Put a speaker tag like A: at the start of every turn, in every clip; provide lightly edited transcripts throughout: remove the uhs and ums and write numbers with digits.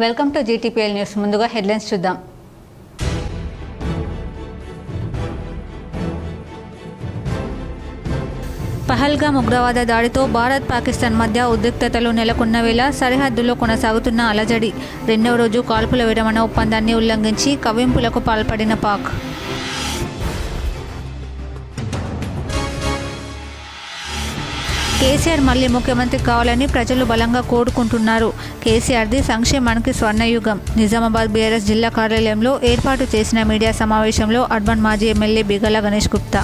A: Welcome to GTPL news. ముందుగా headlines చూద్దాం. పహల్గామ్ ఉగ్రవాద దాడితో భారత్ పాకిస్తాన్ మధ్య ఉద్రిక్తతలు నెలకొన్న వేళ సరిహద్దులో కొనసాగుతున్న అలజడి. రెండవ రోజు కాల్పుల విరమణ ఒప్పందాన్ని ఉల్లంఘించి కవ్వింపులకు పాల్పడిన పాక్. కేసీఆర్ మళ్లీ ముఖ్యమంత్రి కావాలని ప్రజలు బలంగా కోరుకుంటున్నారు. కేసీఆర్ది సంక్షేమానికి స్వర్ణయుగం. నిజామాబాద్ బీఆర్ఎస్ జిల్లా కార్యాలయంలో ఏర్పాటు చేసిన మీడియా సమావేశంలో అర్బన్ మాజీ ఎమ్మెల్యే బిగల గణేష్ గుప్తా.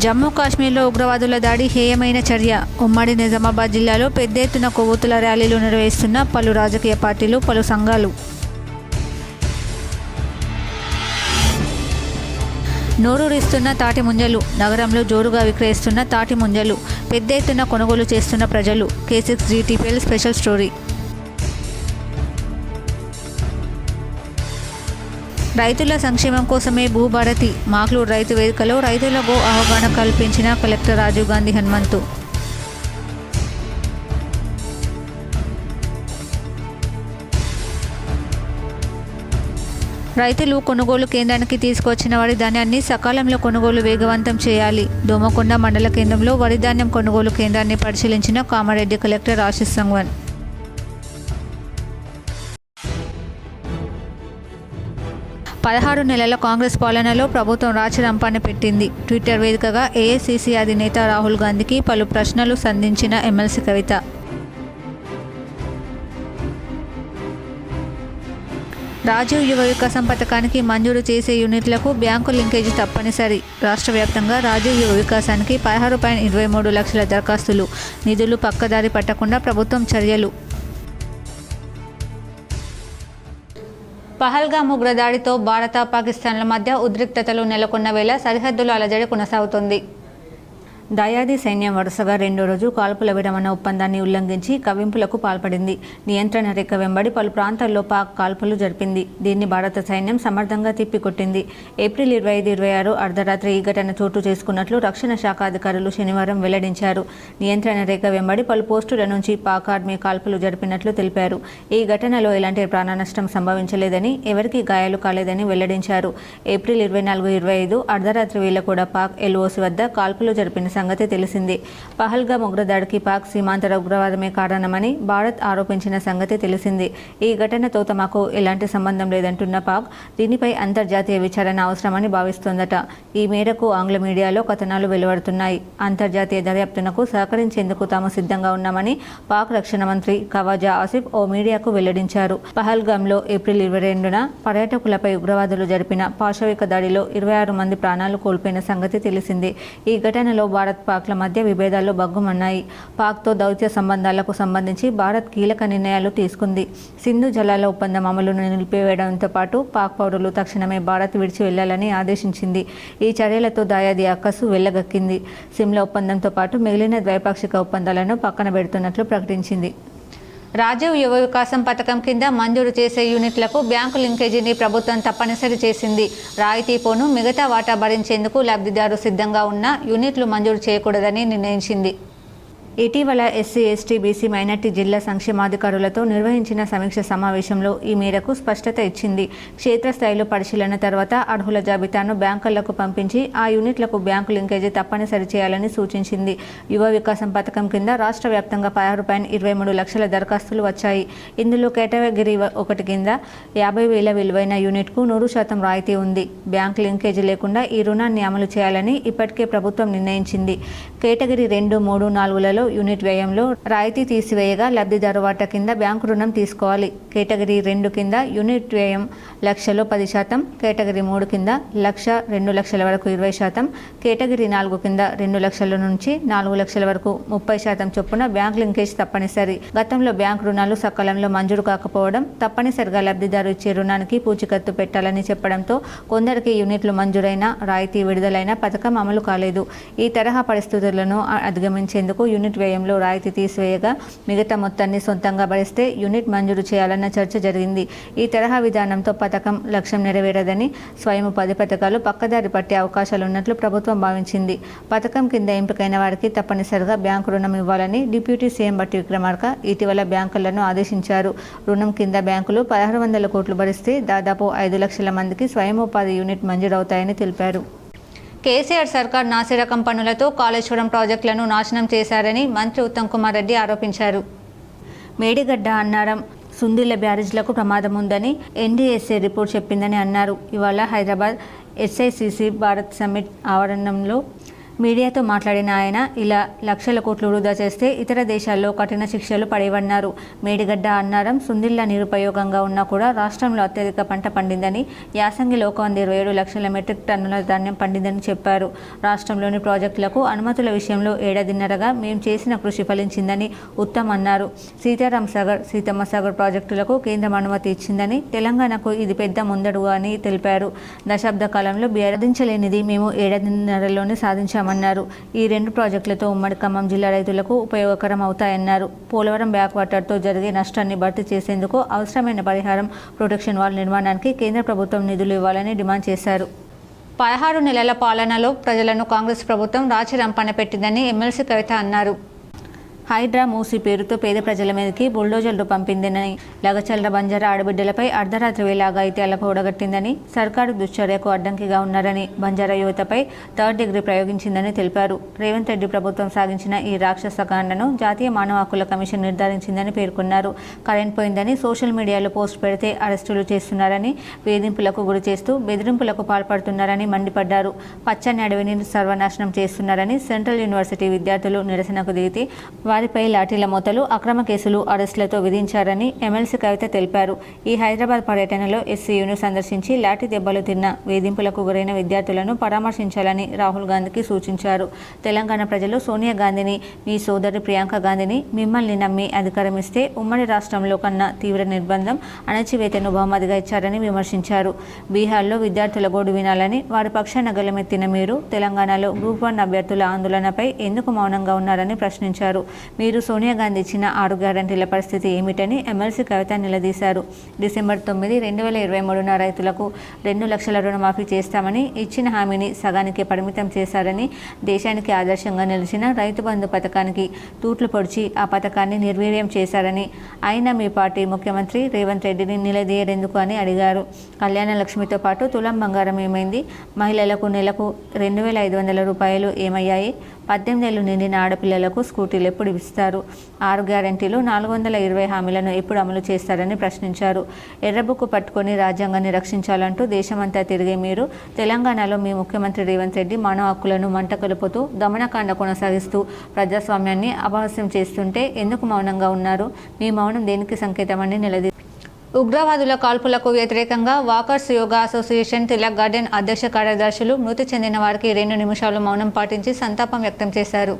A: జమ్మూ కాశ్మీర్లో ఉగ్రవాదుల దాడి హేయమైన చర్య. ఉమ్మడి నిజామాబాద్ జిల్లాలో పెద్ద ఎత్తున కొవ్వొత్తుల ర్యాలీలు నిర్వహిస్తున్న పలు రాజకీయ పార్టీలు, పలు సంఘాలు. నోరూరిస్తున్న తాటి ముంజలు. నగరంలో జోరుగా విక్రయిస్తున్న తాటి ముంజలు. పెద్ద ఎత్తున కొనుగోలు చేస్తున్న ప్రజలు. K6 GTPL special story. రైతుల సంక్షేమం కోసమే భూభారతి. మాక్లూరు రైతు వేదికలో రైతులకు అవగాహన కల్పించిన కలెక్టర్ రాజీవ్ గాంధీ హనుమంతు. రైతులు కొనుగోలు కేంద్రానికి తీసుకొచ్చిన వరి ధాన్యాన్ని సకాలంలో కొనుగోలు వేగవంతం చేయాలి. దోమకొండ మండల కేంద్రంలో వరి ధాన్యం కొనుగోలు కేంద్రాన్ని పరిశీలించిన కామారెడ్డి కలెక్టర్ ఆశీష్ సంగ్వాన్. పదహారు నెలల కాంగ్రెస్ పాలనలో ప్రభుత్వం రాచరంపాన్ని పెట్టింది. ట్విట్టర్ వేదికగా ఏఐసీసీ అధినేత రాహుల్ గాంధీకి పలు ప్రశ్నలు సంధించిన ఎమ్మెల్సీ కవిత. రాజీవ్ యువ వికాసం పథకానికి మంజూరు చేసే యూనిట్లకు బ్యాంకు లింకేజీ తప్పనిసరి. రాష్ట్ర వ్యాప్తంగా రాజీవ్ యువ వికాసానికి 16.23 లక్షల దరఖాస్తులు. నిధులు పక్కదారి పట్టకుండా ప్రభుత్వం చర్యలు. పహల్గామ్ ఉగ్రదాడితో భారత, పాకిస్తాన్ల మధ్య ఉద్రిక్తతలు నెలకొన్న వేళ సరిహద్దుల అలజడి కొనసాగుతోంది. దయాది సైన్యం వరుసగా రెండో రోజు కాల్పుల విరమణ ఒప్పందాన్ని ఉల్లంఘించి కవ్వింపులకు పాల్పడింది. నియంత్రణ రేఖ వెంబడి పలు ప్రాంతాల్లో పాక్ కాల్పులు జరిపింది. దీన్ని భారత సైన్యం సమర్థంగా తిప్పికొట్టింది. ఏప్రిల్ 25-26 అర్ధరాత్రి ఈ ఘటన చోటు చేసుకున్నట్లు రక్షణ శాఖ అధికారులు శనివారం వెల్లడించారు. నియంత్రణ రేఖ వెంబడి పలు పోస్టుల నుంచి పాక్ ఆర్మీ కాల్పులు జరిపినట్లు తెలిపారు. ఈ ఘటనలో ఎలాంటి ప్రాణ నష్టం సంభవించలేదని, ఎవరికీ గాయాలు కాలేదని వెల్లడించారు. ఏప్రిల్ 24-25 అర్ధరాత్రి వేళ కూడా పాక్ ఎల్ఓసి వద్ద కాల్పులు జరిపిన సంగతి తెలిసింది. పహల్గామ్ ఉగ్రదాడికి పాక్ సీమాంతర ఉగ్రవాదమే కారణమని భారత్ ఆరోపించిన సంగతి తెలిసింది. ఈ ఘటనతో తమకు ఎలాంటి సంబంధం లేదంటున్న పాక్ దీనిపై అంతర్జాతీయ విచారణ అవసరమని భావిస్తోందట. ఈ మేరకు ఆంగ్ల మీడియాలో కథనాలు వెలువడుతున్నాయి. అంతర్జాతీయ దర్యాప్తునకు సహకరించేందుకు తాము సిద్ధంగా ఉన్నామని పాక్ రక్షణ మంత్రి ఖవాజా ఆసిఫ్ ఓ మీడియాకు వెల్లడించారు. పహల్గామ్లో ఏప్రిల్ 22న పర్యాటకులపై ఉగ్రవాదులు జరిపిన పాశవిక దాడిలో 26 మంది ప్రాణాలు కోల్పోయిన సంగతి తెలిసింది. ఈ ఘటనలో భారత్, పాక్ల మధ్య విభేదాలు బగ్గుమన్నాయి. పాక్తో దౌత్య సంబంధాలకు సంబంధించి భారత్ కీలక నిర్ణయాలు తీసుకుంది. సింధు జలాల ఒప్పందం అమలును నిలిపివేయడంతో పాటు పాక్ పౌరులు తక్షణమే భారత్ విడిచి వెళ్లాలని ఆదేశించింది. ఈ చర్యలతో దాయాది అక్కసు వెళ్లగక్కింది. సిమ్లా ఒప్పందంతో పాటు మిగిలిన ద్వైపాక్షిక ఒప్పందాలను పక్కన పెడుతున్నట్లు ప్రకటించింది. రాజీవ్ యువ వికాసం పథకం కింద మంజూరు చేసే యూనిట్లకు బ్యాంకు లింకేజీని ప్రభుత్వం తప్పనిసరి చేసింది. రాయితీ పోను మిగతా వాటా భరించేందుకు లబ్ధిదారు సిద్ధంగా ఉన్న యూనిట్లు మంజూరు చేయకూడదని నిర్ణయించింది. ఇటీవల ఎస్సీ, ఎస్టీ, బీసీ, మైనార్టీ జిల్లా సంక్షేమాధికారులతో నిర్వహించిన సమీక్ష సమావేశంలో ఈ మేరకు స్పష్టత ఇచ్చింది. క్షేత్రస్థాయిలో పరిశీలన తర్వాత అర్హుల జాబితాను బ్యాంకులకు పంపించి ఆ యూనిట్లకు బ్యాంకు లింకేజీ తప్పనిసరి చేయాలని సూచించింది. యువ వికాసం పథకం కింద రాష్ట్ర వ్యాప్తంగా 16.23 లక్షల దరఖాస్తులు వచ్చాయి. ఇందులో కేటగిరీ 1 కింద 50,000 విలువైన యూనిట్కు 100% రాయితీ ఉంది. బ్యాంకు లింకేజీ లేకుండా ఈ రుణాన్ని అమలు చేయాలని ఇప్పటికే ప్రభుత్వం నిర్ణయించింది. కేటగిరీ 2, 3, 4లలో యూనిట్ వ్యయంలో రాయితీ తీసివేయగా లబ్ధిదారు వాటా కింద బ్యాంకు రుణం తీసుకోవాలి. కేటగిరీ 2 కింద యూనిట్ వ్యయం లక్షలో 10%, కేటగిరీ 3 కింద 1,00,000, 2 లక్షల వరకు 20%, కేటగిరీ 4 కింద 2 లక్షల నుంచి 4 లక్షల వరకు 30% చొప్పున బ్యాంక్ లింకేజ్ తప్పనిసరి. గతంలో బ్యాంకు రుణాలు సకాలంలో మంజూరు కాకపోవడం, తప్పనిసరిగా లబ్ధిదారు ఇచ్చే రుణానికి పూచికత్తు పెట్టాలని చెప్పడంతో కొందరికి యూనిట్లు మంజూరైన, రాయితీ విడుదలైన పథకం అమలు కాలేదు. ఈ తరహా పరిస్థితులను అధిగమించేందుకు యూనిట్ యూనిట్ వ్యయంలో రాయితీ తీసివేయగా మిగతా మొత్తాన్ని సొంతంగా భరిస్తే యూనిట్ మంజూరు చేయాలన్న చర్చ జరిగింది. ఈ తరహా విధానంతో పథకం లక్ష్యం నెరవేరదని, స్వయం ఉపాధి పథకాలు పక్కదారి పట్టే అవకాశాలున్నట్లు ప్రభుత్వం భావించింది. పథకం కింద ఎంపికైన వారికి తప్పనిసరిగా బ్యాంకు రుణం ఇవ్వాలని డిప్యూటీ సీఎం బట్టి విక్రమార్క ఇటీవల బ్యాంకులను ఆదేశించారు. రుణం కింద బ్యాంకులు 1600 కోట్లు భరిస్తే దాదాపు 5 లక్షల మందికి స్వయం ఉపాధి యూనిట్ మంజూరవుతాయని తెలిపారు. కేసీఆర్ సర్కార్ నాసిరకం పనులతో కాళేశ్వరం ప్రాజెక్టులను నాశనం చేశారని మంత్రి ఉత్తమ్ కుమార్ రెడ్డి ఆరోపించారు. మేడిగడ్డ, అన్నారం, సుందిళ్ల బ్యారేజ్లకు ప్రమాదం ఉందని ఎన్డీఎస్ఏ రిపోర్ట్ చెప్పిందని అన్నారు. ఇవాళ హైదరాబాద్ SICC భారత్ సమ్మిట్ ఆవరణంలో మీడియాతో మాట్లాడిన ఆయన ఇలా లక్షల కోట్లు వృధా చేస్తే ఇతర దేశాల్లో కఠిన శిక్షలు పడేవన్నారు. మేడిగడ్డ, అన్నారం, సుందిళ్ల నిరుపయోగంగా ఉన్నా కూడా రాష్ట్రంలో అత్యధిక పంట పండిందని, యాసంగిలో 127 లక్షల మెట్రిక్ టన్నుల ధాన్యం పండిందని చెప్పారు. రాష్ట్రంలోని ప్రాజెక్టులకు అనుమతుల విషయంలో ఏడాదిన్నరగా మేం చేసిన కృషి ఫలించిందని ఉత్తమ్ అన్నారు. సీతారాం సాగర్, సీతమ్మ సాగర్ ప్రాజెక్టులకు కేంద్రం అనుమతి ఇచ్చిందని, తెలంగాణకు ఇది పెద్ద ముందడుగు అని తెలిపారు. దశాబ్ద కాలంలో సాధించలేనిది మేము ఏడాదిన్నరలోనే సాధించామన్నారు. ఈ 2 ప్రాజెక్టులతో ఉమ్మడి ఖమ్మం జిల్లా రైతులకు ఉపయోగకరం అవుతాయన్నారు. పోలవరం బ్యాక్ వాటర్తో జరిగే నష్టాన్ని భర్తీ చేసేందుకు అవసరమైన పరిహారం, ప్రొటెక్షన్ వాల్ నిర్మాణానికి కేంద్ర ప్రభుత్వం నిధులు ఇవ్వాలని డిమాండ్ చేశారు. 16 నెలల పాలనలో ప్రజలను కాంగ్రెస్ ప్రభుత్వం రాచి రంపన పెట్టిందని ఎమ్మెల్సీ కవిత అన్నారు. హైడ్రా, మూసి పేరుతో పేద ప్రజల మీదకి బుల్డోజర్లు పంపిందని, లగచల్ర బంజారా ఆడబిడ్డలపై అర్ధరాత్రి వేళ అఘాయిత్యాలకు ఓడగట్టిందని, సర్కారు దుశ్చర్యకు అడ్డంకిగా ఉన్నారని, బంజారా యువతపై 3rd డిగ్రీ ప్రయోగించిందని తెలిపారు. రేవంత్ రెడ్డి ప్రభుత్వం సాగించిన ఈ రాక్షస కాండను జాతీయ మానవ హక్కుల కమిషన్ నిర్ధారించిందని పేర్కొన్నారు. కరెంట్ పోయిందని సోషల్ మీడియాలో పోస్ట్ పెడితే అరెస్టులు చేస్తున్నారని, వేధింపులకు గురి చేస్తూ బెదిరింపులకు పాల్పడుతున్నారని మండిపడ్డారు. పచ్చని అడవిని సర్వనాశనం చేస్తున్నారని సెంట్రల్ యూనివర్సిటీ విద్యార్థులు నిరసనకు దిగితే వారిపై లాఠీల మూతలు, అక్రమ కేసులు, అరెస్టులతో విధించారని ఎమ్మెల్సీ కవిత తెలిపారు. ఈ హైదరాబాద్ పర్యటనలో SCUను సందర్శించి లాఠీ దెబ్బలు తిన్న, వేధింపులకు గురైన విద్యార్థులను పరామర్శించాలని రాహుల్ గాంధీకి సూచించారు. తెలంగాణ ప్రజలు సోనియా గాంధీని, మీ సోదరి ప్రియాంక గాంధీని మిమ్మల్ని నమ్మి అధికారం ఇస్తే ఉమ్మడి రాష్ట్రంలో కన్నా తీవ్ర నిర్బంధం, అణచివేతను బహుమతిగా ఇచ్చారని విమర్శించారు. బీహార్లో విద్యార్థుల గోడు వినాలని వారి పక్షాన గలమెత్తిన మీరు తెలంగాణలో గ్రూప్ 1 అభ్యర్థుల ఆందోళనపై ఎందుకు మౌనంగా ఉన్నారని ప్రశ్నించారు. మీరు సోనియా గాంధీ ఇచ్చిన 6 గ్యారంటీల పరిస్థితి ఏమిటని ఎమ్మెల్సీ కవిత నిలదీశారు. డిసెంబర్ 9, 2023న రైతులకు 2 లక్షల రుణమాఫీ చేస్తామని ఇచ్చిన హామీని సగానికి పరిమితం చేశారని, దేశానికి ఆదర్శంగా నిలిచిన రైతు బంధు పథకానికి తూట్లు పొడిచి ఆ పథకాన్ని నిర్వీర్యం చేశారని, అయినా మీ పార్టీ ముఖ్యమంత్రి రేవంత్ రెడ్డిని నిలదీయరెందుకు అని అడిగారు. కళ్యాణ లక్ష్మితో పాటు తులం బంగారం ఏమైంది? మహిళలకు నెలకు 2500 రూపాయలు ఏమయ్యాయి? 18 ఏళ్లు నిండిన ఆడపిల్లలకు స్కూటీలు ఎప్పుడు ఇస్తారు? 6 గ్యారంటీలు, 420 హామీలను ఎప్పుడు అమలు చేస్తారని ప్రశ్నించారు. ఎర్రబుక్కు పట్టుకొని రాజ్యాంగాన్ని రక్షించాలంటూ దేశమంతా తిరిగే మీరు తెలంగాణలో మీ ముఖ్యమంత్రి రేవంత్ రెడ్డి మానవ హక్కులను మంట కలుపుతూ దమనకాండ కొనసాగిస్తూ ప్రజాస్వామ్యాన్ని అపహాస్యం చేస్తుంటే ఎందుకు మౌనంగా ఉన్నారు? మీ మౌనం దేనికి సంకేతమని నిలదీ ఉగ్రవాదుల కాల్పులకు వ్యతిరేకంగా walkers yoga association Tilak garden అధ్యక్ష కార్యదర్శులు మృతి చెందిన వారికి 2 నిమిషాలు మౌనం పాటించి సంతాపం వ్యక్తం చేశారు.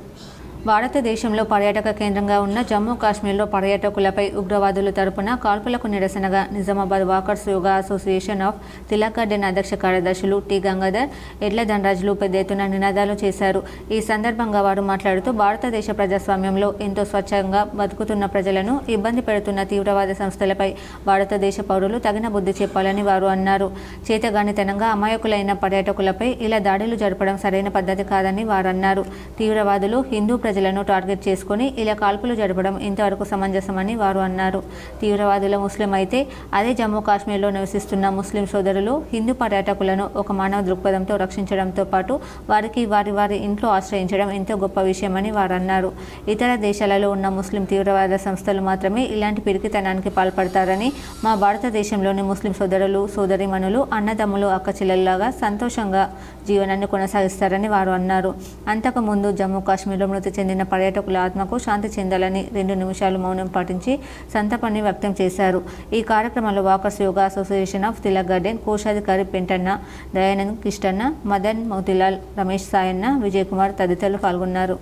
A: భారతదేశంలో పర్యాటక కేంద్రంగా ఉన్న జమ్మూ కాశ్మీర్లో పర్యాటకులపై ఉగ్రవాదుల తరపున కాల్పులకు నిరసనగా Nizamabad walkers yoga association of Tilak garden అధ్యక్ష కార్యదర్శులు టి గంగాధర్, ఎడ్ల ధనరాజులు పెద్ద ఎత్తున నినాదాలు చేశారు. ఈ సందర్భంగా వారు మాట్లాడుతూ భారతదేశ ప్రజాస్వామ్యంలో ఎంతో స్వచ్ఛంగా బతుకుతున్న ప్రజలను ఇబ్బంది పెడుతున్న తీవ్రవాద సంస్థలపై భారతదేశ పౌరులు తగిన బుద్ధి చెప్పాలని వారు అన్నారు. చేతగానితనంగా అమాయకులైన పర్యాటకులపై ఇలా దాడులు జరపడం సరైన పద్ధతి కాదని వారు అన్నారు. తీవ్రవాదులు హిందూ ప్రజలను టార్గెట్ చేసుకుని ఇలా కాల్పులు జరపడం ఇంతవరకు సమంజసమని వారు అన్నారు. తీవ్రవాదుల ముస్లిం అయితే అదే జమ్మూ కాశ్మీర్లో నివసిస్తున్న ముస్లిం సోదరులు హిందూ పర్యాటకులను ఒక మానవ దృక్పథంతో రక్షించడంతో పాటు వారికి వారి ఇంట్లో ఆశ్రయించడం ఎంతో గొప్ప విషయమని వారు అన్నారు. ఇతర దేశాలలో ఉన్న ముస్లిం తీవ్రవాద సంస్థలు మాత్రమే ఇలాంటి పిరికితనానికి పాల్పడతారని, మా భారతదేశంలోని ముస్లిం సోదరులు సోదరీమణులు అన్నదమ్ములు అక్కచెల్లెల్లాగా సంతోషంగా జీవనాన్ని కొనసాగిస్తారని వారు అన్నారు. అంతకుముందు జమ్మూ కాశ్మీర్లో మృతి చెందిన పర్యాటకుల ఆత్మకు శాంతి చెందాలని 2 నిమిషాలు మౌనం పాటించి సంతాపాన్ని వ్యక్తం చేశారు. ఈ కార్యక్రమంలో walkers yoga association of Tilak garden కోశాధికారి పెంటన్న, దయానంద్, కిష్టన్న, మదన్, మోతిలాల్, రమేష్, సాయన్న, విజయ్ కుమార్ తదితరులు పాల్గొన్నారు.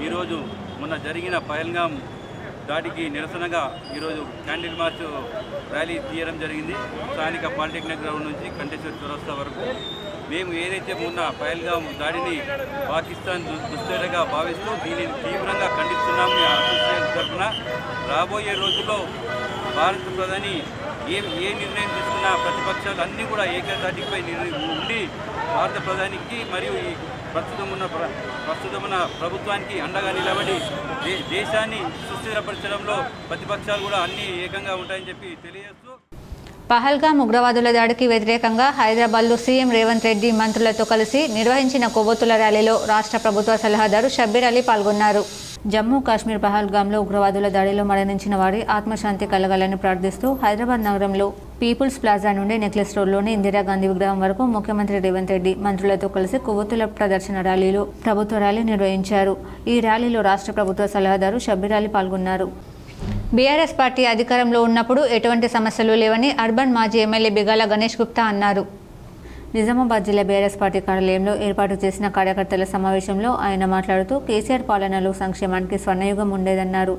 B: ఈరోజు మొన్న జరిగిన పహల్గాం దాడికి నిరసనగా ఈరోజు క్యాండిల్ మార్చ్ ర్యాలీ తీయడం జరిగింది. స్థానిక పాలిటెక్నిక్ గ్రౌండ్ నుంచి కంటేశ్వర్ చౌరస్తా వరకు మేము ఏదైతే మొన్న పహల్గామ్ దాడిని పాకిస్తాన్ దుశ్చర్యగా భావిస్తూ దీనిని తీవ్రంగా ఖండిస్తున్నాము. అసోసియేషన్ తరఫున రాబోయే రోజుల్లో భారత ప్రధాని ఏ నిర్ణయం తీసుకున్నా ప్రతిపక్షాలు అన్నీ కూడా ఏకతాటిపై ఉండి భారత ప్రధానికి మరియు ఈ ప్రస్తుతమున్న ప్రభుత్వానికి అండగా నిలబడి దేశాన్ని సుస్థిరపరచడంలో ప్రతిపక్షాలు కూడా అన్ని ఏకంగా ఉంటాయని చెప్పి తెలియజేస్తూ
A: పహల్గామ్ ఉగ్రవాదుల దాడికి వ్యతిరేకంగా హైదరాబాద్లో సీఎం రేవంత్ రెడ్డి మంత్రులతో కలిసి నిర్వహించిన కొవ్వొత్తుల ర్యాలీలో రాష్ట్ర ప్రభుత్వ సలహాదారు షబ్బీర్ అలీ పాల్గొన్నారు. జమ్మూ కాశ్మీర్ పహల్గామ్లో ఉగ్రవాదుల దాడిలో మరణించిన వారి ఆత్మశాంతి కలగాలని ప్రార్థిస్తూ హైదరాబాద్ నగరంలో పీపుల్స్ ప్లాజా నుండి నెక్లెస్ రోడ్లోని ఇందిరాగాంధీ విగ్రహం వరకు ముఖ్యమంత్రి రేవంత్ రెడ్డి మంత్రులతో కలిసి కొవ్వొత్తుల ప్రదర్శన ర్యాలీలో ప్రభుత్వ ర్యాలీ నిర్వహించారు. ఈ ర్యాలీలో రాష్ట్ర ప్రభుత్వ సలహాదారు షబ్బీర్ అలీ పాల్గొన్నారు. బీఆర్ఎస్ పార్టీ అధికారంలో ఉన్నప్పుడు ఎటువంటి సమస్యలు లేవని అర్బన్ మాజీ ఎమ్మెల్యే బిగాల గణేష్ గుప్తా అన్నారు. నిజామాబాద్ జిల్లా బీఆర్ఎస్ పార్టీ కార్యాలయంలో ఏర్పాటు చేసిన కార్యకర్తల సమావేశంలో ఆయన మాట్లాడుతూ కేసీఆర్ పాలనలో సంక్షేమానికి స్వర్ణయుగం ఉండేదన్నారు.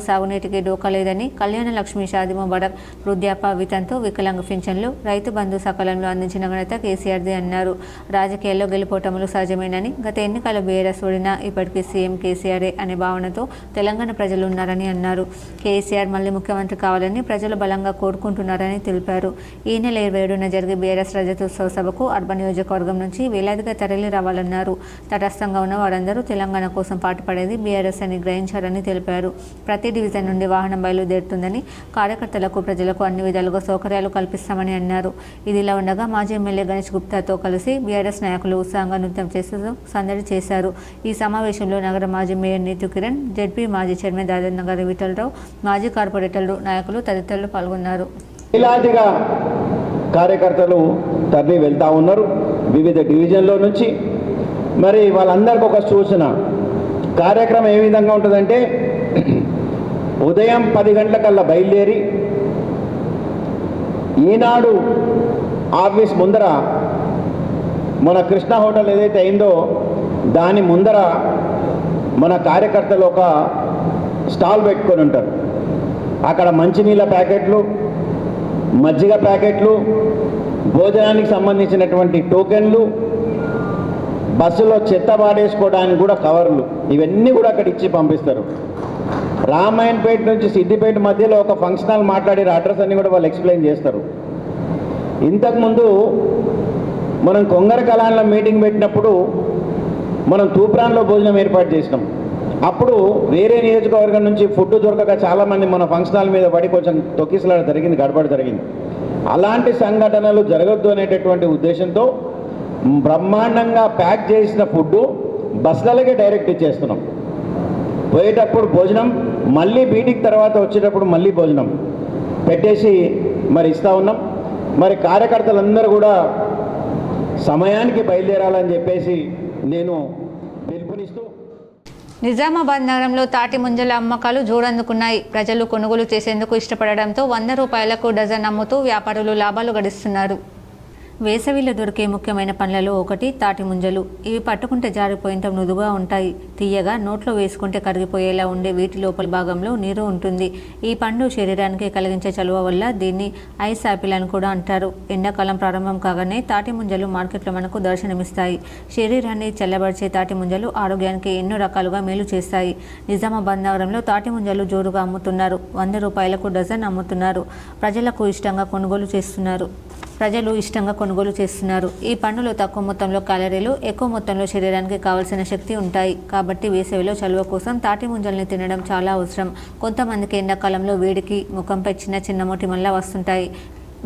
A: సాగునీటికి డోకా లేదని, కళ్యాణ లక్ష్మి, షాదీ ముబారక్, వృద్ధాప్య వితంతు, వికలాంగ పింఛన్లు, రైతు బంధు సకాలంలో అందించిన ఘనత కేసీఆర్ది అన్నారు. రాజకీయాల్లో గెలుపోటములు సహజమేనని, గత ఎన్నికల బీఆర్ఎస్ ఓడినా ఇప్పటికీ సీఎం కేసీఆరే అనే భావనతో తెలంగాణ ప్రజలు ఉన్నారని అన్నారు. కేసీఆర్ మళ్లీ ముఖ్యమంత్రి కావాలని ప్రజలు బలంగా కోరుకుంటున్నారని తెలిపారు. ఈ నెల 27న జరిగే బీఆర్ఎస్ రజతోత్సవ సభకు అర్బన్ నియోజకవర్గం నుంచి వేలాదిగా తరలి రావాలన్నారు. తటస్థంగా ఉన్న వారందరూ తెలంగాణ కోసం పాటుపడేది బీఆర్ఎస్ అని గ్రహించారని తెలిపారు. ప్రతి డివిజన్ నుండి వాహనం బయలుదేరుతుందని, కార్యకర్తలకు ప్రజలకు అన్ని విధాలుగా సౌకర్యాలు కల్పిస్తామని అన్నారు. ఇదిలా ఉండగా మాజీ ఎమ్మెల్యే గణేష్ గుప్తాతో కలిసి బీఆర్ఎస్ నాయకులు ఉత్సాహంగా నృత్యం చేస్తూ సందడి చేశారు. ఈ సమావేశంలో నగర మాజీ మేయర్ నీతు కిరణ్, జెడ్పీ మాజీ చైర్మన్ దాదానగర్ విఠలరావు, మాజీ కార్పొరేటర్లు, నాయకులు తదితరులు పాల్గొన్నారు.
C: కార్యకర్తలు తరలి వెళ్తూ ఉన్నారు వివిధ డివిజన్లో నుంచి. మరి వాళ్ళందరికీ ఒక సూచన, కార్యక్రమం ఏ విధంగా ఉంటుందంటే ఉదయం 10 గంటలకల్లా బయలుదేరి ఈనాడు ఆఫీస్ ముందర మన కృష్ణ హోటల్ ఏదైతే అయిందో దాని ముందర మన కార్యకర్తలు ఒక స్టాల్ పెట్టుకొని ఉంటారు. అక్కడ మంచినీళ్ళ ప్యాకెట్లు, మజ్జిగ ప్యాకెట్లు, భోజనానికి సంబంధించినటువంటి టోకెన్లు, బస్సులో చెత్త పాడేసుకోవడానికి కూడా కవర్లు, ఇవన్నీ కూడా అక్కడ ఇచ్చి పంపిస్తారు. రామాయణపేట నుంచి సిద్దిపేట మధ్యలో ఒక ఫంక్షన్ హాల్ మాట్లాడే అడ్రస్ అన్ని కూడా వాళ్ళు ఎక్స్ప్లెయిన్ చేస్తారు. ఇంతకుముందు మనం కొంగర కళాంలో మీటింగ్ పెట్టినప్పుడు మనం తూప్రాన్లో భోజనం ఏర్పాటు చేసినాం. అప్పుడు వేరే నియోజకవర్గం నుంచి ఫుడ్ దొరకక చాలామంది మన ఫంక్షన్ హాల్ మీద పడి కొంచెం తొక్కిసలాట జరిగింది, గడబడి జరిగింది. అలాంటి సంఘటనలు జరగద్దు అనేటటువంటి ఉద్దేశంతో బ్రహ్మాండంగా ప్యాక్ చేసిన ఫుడ్ బస్సులకే డైరెక్ట్ ఇచ్చేస్తున్నాం. పోయేటప్పుడు భోజనం, మళ్ళీ మీటింగ్ తర్వాత వచ్చేటప్పుడు మళ్ళీ భోజనం పెట్టేసి మరి ఇస్తూ ఉన్నాం. మరి కార్యకర్తలందరూ కూడా సమయానికి బయలుదేరాలని చెప్పేసి నేను పిలుపునిస్తూ.
A: నిజామాబాద్ నగరంలో తాటి ముంజల అమ్మకాలు జోరందుకున్నాయి. ప్రజలు కొనుగోలు చేసేందుకు ఇష్టపడడంతో 100 రూపాయలకు డజన్ అమ్ముతూ వ్యాపారులు లాభాలు గడిస్తున్నారు. వేసవిలో దొరికే ముఖ్యమైన పండ్లలో ఒకటి తాటి ముంజలు. ఇవి పట్టుకుంటే జారిపోయేంత మృదుగా ఉంటాయి. తీయగా నోట్లో వేసుకుంటే కరిగిపోయేలా ఉండే వీటి లోపల భాగంలో నీరు ఉంటుంది. ఈ పండు శరీరానికి కలిగించే చలువ వల్ల దీన్ని ఐస్ యాపిల్ అని కూడా అంటారు. ఎండాకాలం ప్రారంభం కాగానే తాటి ముంజలు మార్కెట్లో మనకు దర్శనమిస్తాయి. శరీరాన్ని చల్లబరిచే తాటి ముంజలు ఆరోగ్యానికి ఎన్నో రకాలుగా మేలు చేస్తాయి. నిజామాబాద్ నగరంలో తాటి ముంజలు జోరుగా అమ్ముతున్నారు. 100 రూపాయలకు డజన్ అమ్ముతున్నారు. ప్రజలు ఇష్టంగా కొనుగోలు చేస్తున్నారు. ఈ పండులో తక్కువ మొత్తంలో క్యాలరీలు, ఎక్కువ మొత్తంలో శరీరానికి కావలసిన శక్తి ఉంటాయి. కాబట్టి వేసవిలో చలువ కోసం తాటి ముంజల్ని తినడం చాలా అవసరం. కొంతమందికి ఎండాకాలంలో వేడికి ముఖంపై చిన్న చిన్న మొటిమల్లా వస్తుంటాయి.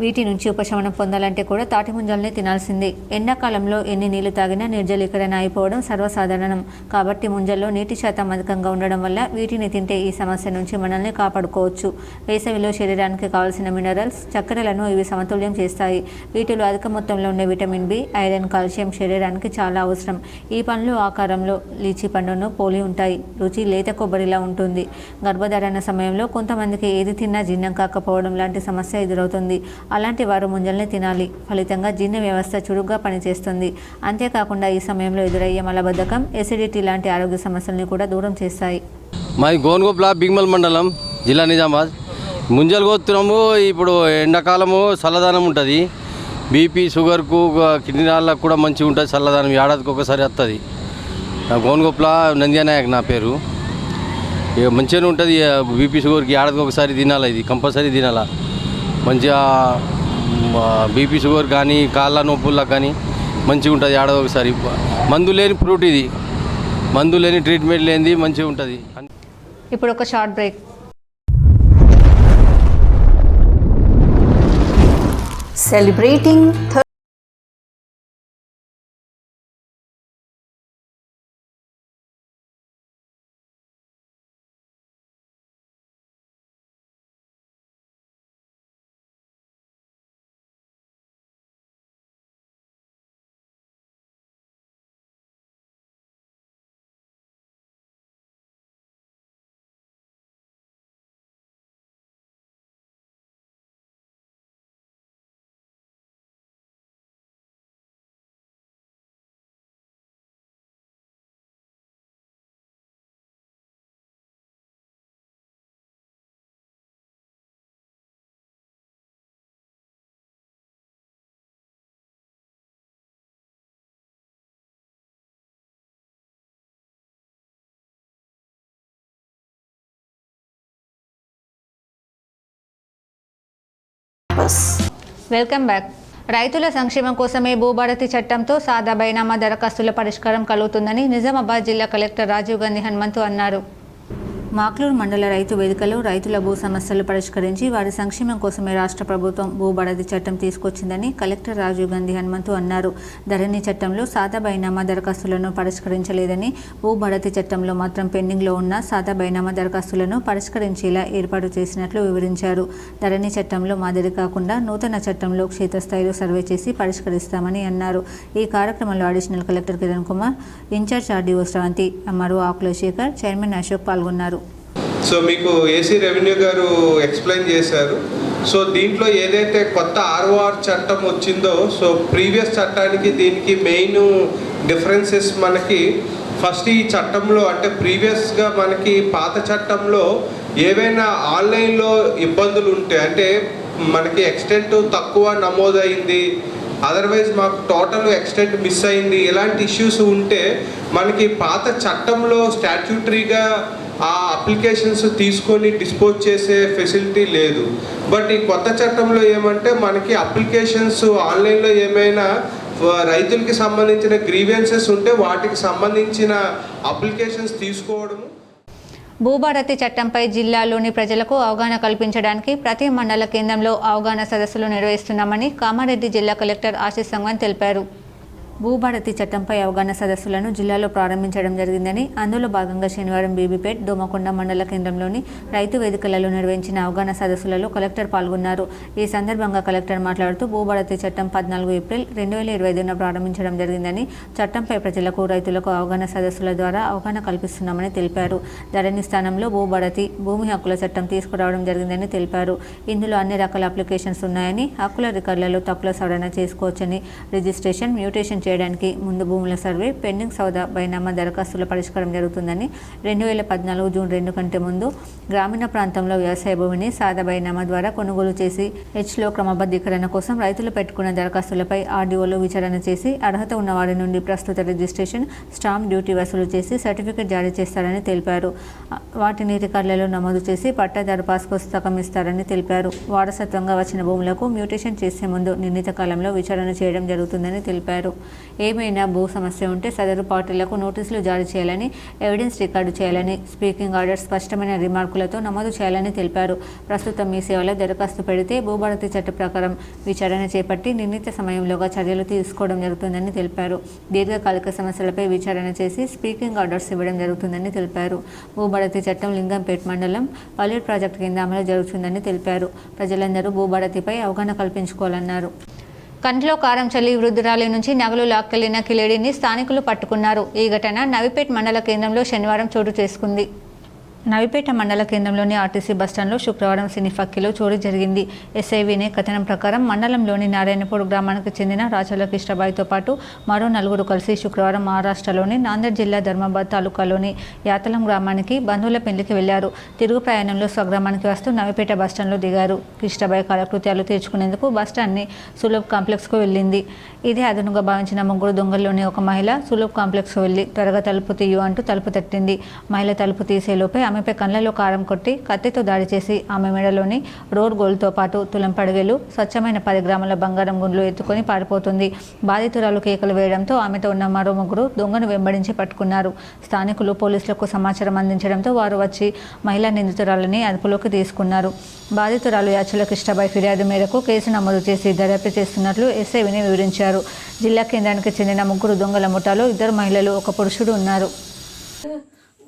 A: వీటి నుంచి ఉపశమనం పొందాలంటే కూడా తాటి ముంజల్ని తినాల్సిందే. ఎండాకాలంలో ఎన్ని నీళ్లు తాగినా నిర్జలీకరణ అయిపోవడం సర్వసాధారణం. కాబట్టి ముంజల్లో నీటి శాతం అధికంగా ఉండడం వల్ల వీటిని తింటే ఈ సమస్య నుంచి మనల్ని కాపాడుకోవచ్చు. వేసవిలో శరీరానికి కావాల్సిన మినరల్స్, చక్కెరలను ఇవి సమతుల్యం చేస్తాయి. వీటిలో అధిక మొత్తంలో ఉండే విటమిన్ బి, ఐరన్, కాల్షియం శరీరానికి చాలా అవసరం. ఈ పండ్లు ఆకారంలో లీచీ పండును పోలి ఉంటాయి. రుచి లేత కొబ్బరిలా ఉంటుంది. గర్భధారణ సమయంలో కొంతమందికి ఏది తిన్నా జీర్ణం కాకపోవడం లాంటి సమస్య ఎదురవుతుంది. అలాంటి వారు ముంజల్ని తినాలి. ఫలితంగా జీర్ణ వ్యవస్థ చురుగ్గా పనిచేస్తుంది. అంతేకాకుండా ఈ సమయంలో ఎదురయ్యే మలబద్ధకం, ఎసిడిటీ లాంటి ఆరోగ్య సమస్యల్ని కూడా దూరం చేస్తాయి.
D: మాది గోన్గోప్ల బిగ్మల్ మండలం, జిల్లా నిజామాబాద్. ముంజలు కోస్తున్నాము. ఇప్పుడు ఎండాకాలము చల్లదనం ఉంటుంది. బీపీ షుగర్కు కిడ్నీ రాళ్ళకు కూడా మంచిగా ఉంటుంది. చల్లదనం ఏడాదికి ఒకసారి వస్తుంది. గోనుగోప్ల నంద్యానాయక్ నా పేరు. ఇక మంచిగానే ఉంటుంది. బీపీ షుగర్కి ఏడాదికి ఒకసారి తినాలి. ఇది కంపల్సరీ తినాలా. మంచిగా బీపీ షుగర్ కానీ కాళ్ళ నొప్పులకు కానీ మంచిగా ఉంటుంది. ఏడాది ఒకసారి మందు లేని ఫ్రూట్ ఇది. మందు లేని ట్రీట్మెంట్ లేనిది మంచిగా ఉంటుంది.
A: ఇప్పుడు ఒక short break.
E: Celebrating
A: welcome back. రైతుల సంక్షేమం కోసమే భూభారతి చట్టంతో సాదా బైనామా దరఖాస్తుల పరిష్కారం కలుగుతుందని నిజామాబాద్ జిల్లా కలెక్టర్ రాజీవ్ గాంధీ హనుమంతు అన్నారు. మాక్లూరు మండల రైతు వేదికలో రైతుల భూ సమస్యలు పరిష్కరించి వారి సంక్షేమం కోసమే రాష్ట్ర ప్రభుత్వం భూభారతి చట్టం తీసుకొచ్చిందని కలెక్టర్ రాజీవ్ గాంధీ హనుమంతు అన్నారు. ధరణి చట్టంలో సాదా బైనామా దరఖాస్తులను పరిష్కరించలేదని, భూభారతి చట్టంలో మాత్రం పెండింగ్లో ఉన్న సాదా బైనామా దరఖాస్తులను పరిష్కరించేలా ఏర్పాటు చేసినట్లు వివరించారు. ధరణి చట్టంలో మాదిరి కాకుండా నూతన చట్టంలో క్షేత్రస్థాయిలో సర్వే చేసి పరిష్కరిస్తామని అన్నారు. ఈ కార్యక్రమంలో additional collector Kiran Kumar, incharge RDO Sravanthi, MRO Akula Sekhar, chairman Ashok పాల్గొన్నారు.
F: సో మీకు ఏసీ రెవెన్యూ గారు ఎక్స్ప్లెయిన్ చేశారు. సో దీంట్లో ఏదైతే కొత్త ఆర్ఓఆర్ చట్టం వచ్చిందో, సో ప్రీవియస్ చట్టానికి దీనికి మెయిన్ డిఫరెన్సెస్ మనకి ఫస్ట్ ఈ చట్టంలో అంటే ప్రీవియస్గా మనకి పాత చట్టంలో ఏవైనా ఆన్లైన్లో ఇబ్బందులు ఉంటే అంటే మనకి ఎక్స్టెంట్ తక్కువ నమోదైంది, అదర్వైజ్ మాకు టోటల్ ఎక్స్టెంట్ మిస్ అయింది, ఇలాంటి ఇష్యూస్ ఉంటే మనకి పాత చట్టంలో స్టాట్యూటరీగా ఆ అప్లికేషన్స్ తీసుకొని డిస్పోజ్ చేసే ఫెసిలిటీ లేదు. బట్ ఈ కొత్త చట్టంలో ఏమంటే మనకి అప్లికేషన్స్ ఆన్లైన్లో ఏమైనా రైతులకి సంబంధించిన గ్రీవెన్సెస్ ఉంటే వాటికి సంబంధించిన అప్లికేషన్స్ తీసుకోవడము.
A: భూభారతి చట్టంపై జిల్లాలోని ప్రజలకు అవగాహన కల్పించడానికి ప్రతి మండల కేంద్రంలో అవగాహన సదస్సులు నిర్వహిస్తున్నామని కామారెడ్డి జిల్లా కలెక్టర్ ఆశీష్ సంగ్వాన్ తెలిపారు. భూభారతి చట్టంపై అవగాహన సదస్సులను జిల్లాలో ప్రారంభించడం జరిగిందని, అందులో భాగంగా శనివారం బీబీపేట్, దోమకొండ మండల కేంద్రంలోని రైతు వేదికలలో నిర్వహించిన అవగాహన సదస్సులలో కలెక్టర్ పాల్గొన్నారు. ఈ సందర్భంగా కలెక్టర్ మాట్లాడుతూ భూభారతి చట్టం 14 ఏప్రిల్ 2025న ప్రారంభించడం జరిగిందని, చట్టంపై ప్రజలకు, రైతులకు అవగాహన సదస్సుల ద్వారా అవగాహన కల్పిస్తున్నామని తెలిపారు. ధరణి స్థానంలో భూభారతి, భూమి హక్కుల చట్టం తీసుకురావడం జరిగిందని తెలిపారు. ఇందులో అన్ని రకాల అప్లికేషన్స్ ఉన్నాయని, హక్కుల రికార్డులలో తప్పుల సవరణ చేసుకోవచ్చని, రిజిస్ట్రేషన్, మ్యూటేషన్ చేయడానికి ముందు భూముల సర్వే, పెండింగ్ సౌదా బైనామా దరఖాస్తుల పరిష్కారం జరుగుతుందని, 2014 జూన్ 2 కంటే ముందు గ్రామీణ ప్రాంతంలో వ్యవసాయ భూమిని సాదా బైనామా ద్వారా కొనుగోలు చేసి హెచ్లో క్రమబద్ధీకరణ కోసం రైతులు పెట్టుకున్న దరఖాస్తులపై ఆర్డీఓలు విచారణ చేసి అర్హత ఉన్న వారి నుండి ప్రస్తుత రిజిస్ట్రేషన్, స్టాంప్ డ్యూటీ వసూలు చేసి సర్టిఫికెట్ జారీ చేస్తారని తెలిపారు. వాటిని రికార్డులలో నమోదు చేసి పట్టాదారు పాస్ పుస్తకం ఇస్తారని తెలిపారు. వారసత్వంగా వచ్చిన భూములకు మ్యూటేషన్ చేసే ముందు నిర్ణీత కాలంలో విచారణ చేయడం జరుగుతుందని తెలిపారు. ఏమైనా భూ సమస్య ఉంటే సదరు పార్టీలకు నోటీసులు జారీ చేయాలని, ఎవిడెన్స్ రికార్డు చేయాలని, స్పీకింగ్ ఆర్డర్ స్పష్టమైన రిమార్కులతో నమోదు చేయాలని తెలిపారు. ప్రస్తుతం మీ సేవలో దరఖాస్తు పెడితే భూభారతి చట్ట ప్రకారం విచారణ చేపట్టి నిర్ణీత సమయంలోగా చర్యలు తీసుకోవడం జరుగుతుందని తెలిపారు. దీర్ఘకాలిక సమస్యలపై విచారణ చేసి స్పీకింగ్ ఆర్డర్స్ ఇవ్వడం జరుగుతుందని తెలిపారు. భూభారతి చట్టం లింగంపేట్ మండలం పల్లెర్ ప్రాజెక్టు కింద అమలు జరుగుతుందని తెలిపారు. ప్రజలందరూ భూభారతిపై అవగాహన కల్పించుకోవాలన్నారు. కంట్లో కారం చల్లి వృద్ధురాలి నుంచి నగలు లాక్కెళ్లిన కిలేడిని స్థానికులు పట్టుకున్నారు. ఈ ఘటన నవిపేట్ మండల కేంద్రంలో శనివారం చోటు చేసుకుంది. నవిపేట మండల కేంద్రంలోని ఆర్టీసీ బస్టాండ్లో శుక్రవారం సినీ ఫక్కీలో చోరీ జరిగింది. ఎస్ఐ వినయ్ కథనం ప్రకారం మండలంలోని నారాయణపూర్ గ్రామానికి చెందిన రాచల కిష్టబాయితో పాటు మరో 4 కలిసి శుక్రవారం మహారాష్ట్రలోని నాందేడ్ జిల్లా ధర్మాబాద్ తాలూకాలోని యాతలం గ్రామానికి బంధువుల పెళ్లికి వెళ్లారు. తిరుగు ప్రయాణంలో స్వగ్రామానికి వస్తూ నవిపేట బస్టాండ్లో దిగారు. కిష్టబాయి కాలకృత్యాలు తీర్చుకునేందుకు బస్టాండ్ని సులభ్ కాంప్లెక్స్కు వెళ్ళింది. ఇదే అదనుగా భావించిన 3 దొంగల్లోని ఒక మహిళ సులభ్ కాంప్లెక్స్కు వెళ్లి త్వరగా తలుపు తీయు అంటూ తలుపు తట్టింది. మహిళ తలుపు తీసేలోపే ఆమెపై కళ్ళలో కారం కొట్టి కత్తితో దాడి చేసి ఆమె మెడలోని రోడ్ గోల్డ్తో పాటు తులం పడిగేలు, స్వచ్ఛమైన 10 గ్రాముల బంగారం గుండ్లు ఎత్తుకొని పారిపోతుంది. బాధితురాలు కేకలు వేయడంతో ఆమెతో ఉన్న మరో 3 దొంగను వెంబడించి పట్టుకున్నారు. స్థానికులు పోలీసులకు సమాచారం అందించడంతో వారు వచ్చి మహిళా నిందితురాలని అదుపులోకి తీసుకున్నారు. బాధితురాలు యాచల కిష్టబాయి ఫిర్యాదు మేరకు కేసు నమోదు చేసి దర్యాప్తు చేస్తున్నట్లు ఎస్ఐ వినయ్ వివరించారు. జిల్లా కేంద్రానికి చెందిన 3 దొంగల ముఠాలో 2 మహిళలు, 1 పురుషుడు ఉన్నారు.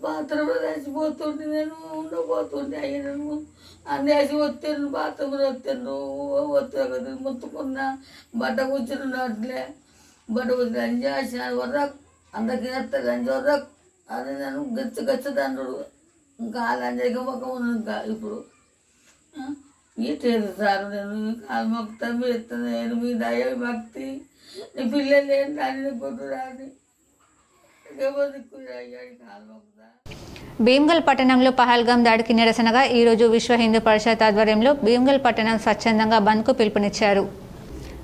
G: బాత్రూంలో చచ్చిపోతుండే, నేను ఉండబోతుండే. అయ్యను అన్ని వేసి వస్తాను, బాత్రూంలో వస్తాను, వస్తా మొత్తుకున్నా. బట్ట కూర్చుని అట్లే బట్ట కూర్చుని గంజి వేసిన వర్రక్ అందరికి వేస్తారు. గంజి వర్రక్ అని నేను గచ్చదండు. ఇంకా గంజకి మొక్క ఉన్నాను. ఇంకా ఇప్పుడు ఇటేది సార్, నేను కాలు మొక్కుతా, మీరు ఎత్తాను. నేను మీ దయ భక్తి, నీ పిల్లలు ఏంటి అని కొట్టురాని ఇంకేమో దిక్కు అయ్యాడు కాలు మొక్కుతా.
A: భీమ్గల్ పట్టణంలో పహల్గాం దాడికి నిరసనగా ఈరోజు విశ్వ హిందూ పరిషత్ ఆధ్వర్యంలో భీమ్గల్ పట్టణం స్వచ్ఛందంగా బంద్కు పిలుపునిచ్చారు.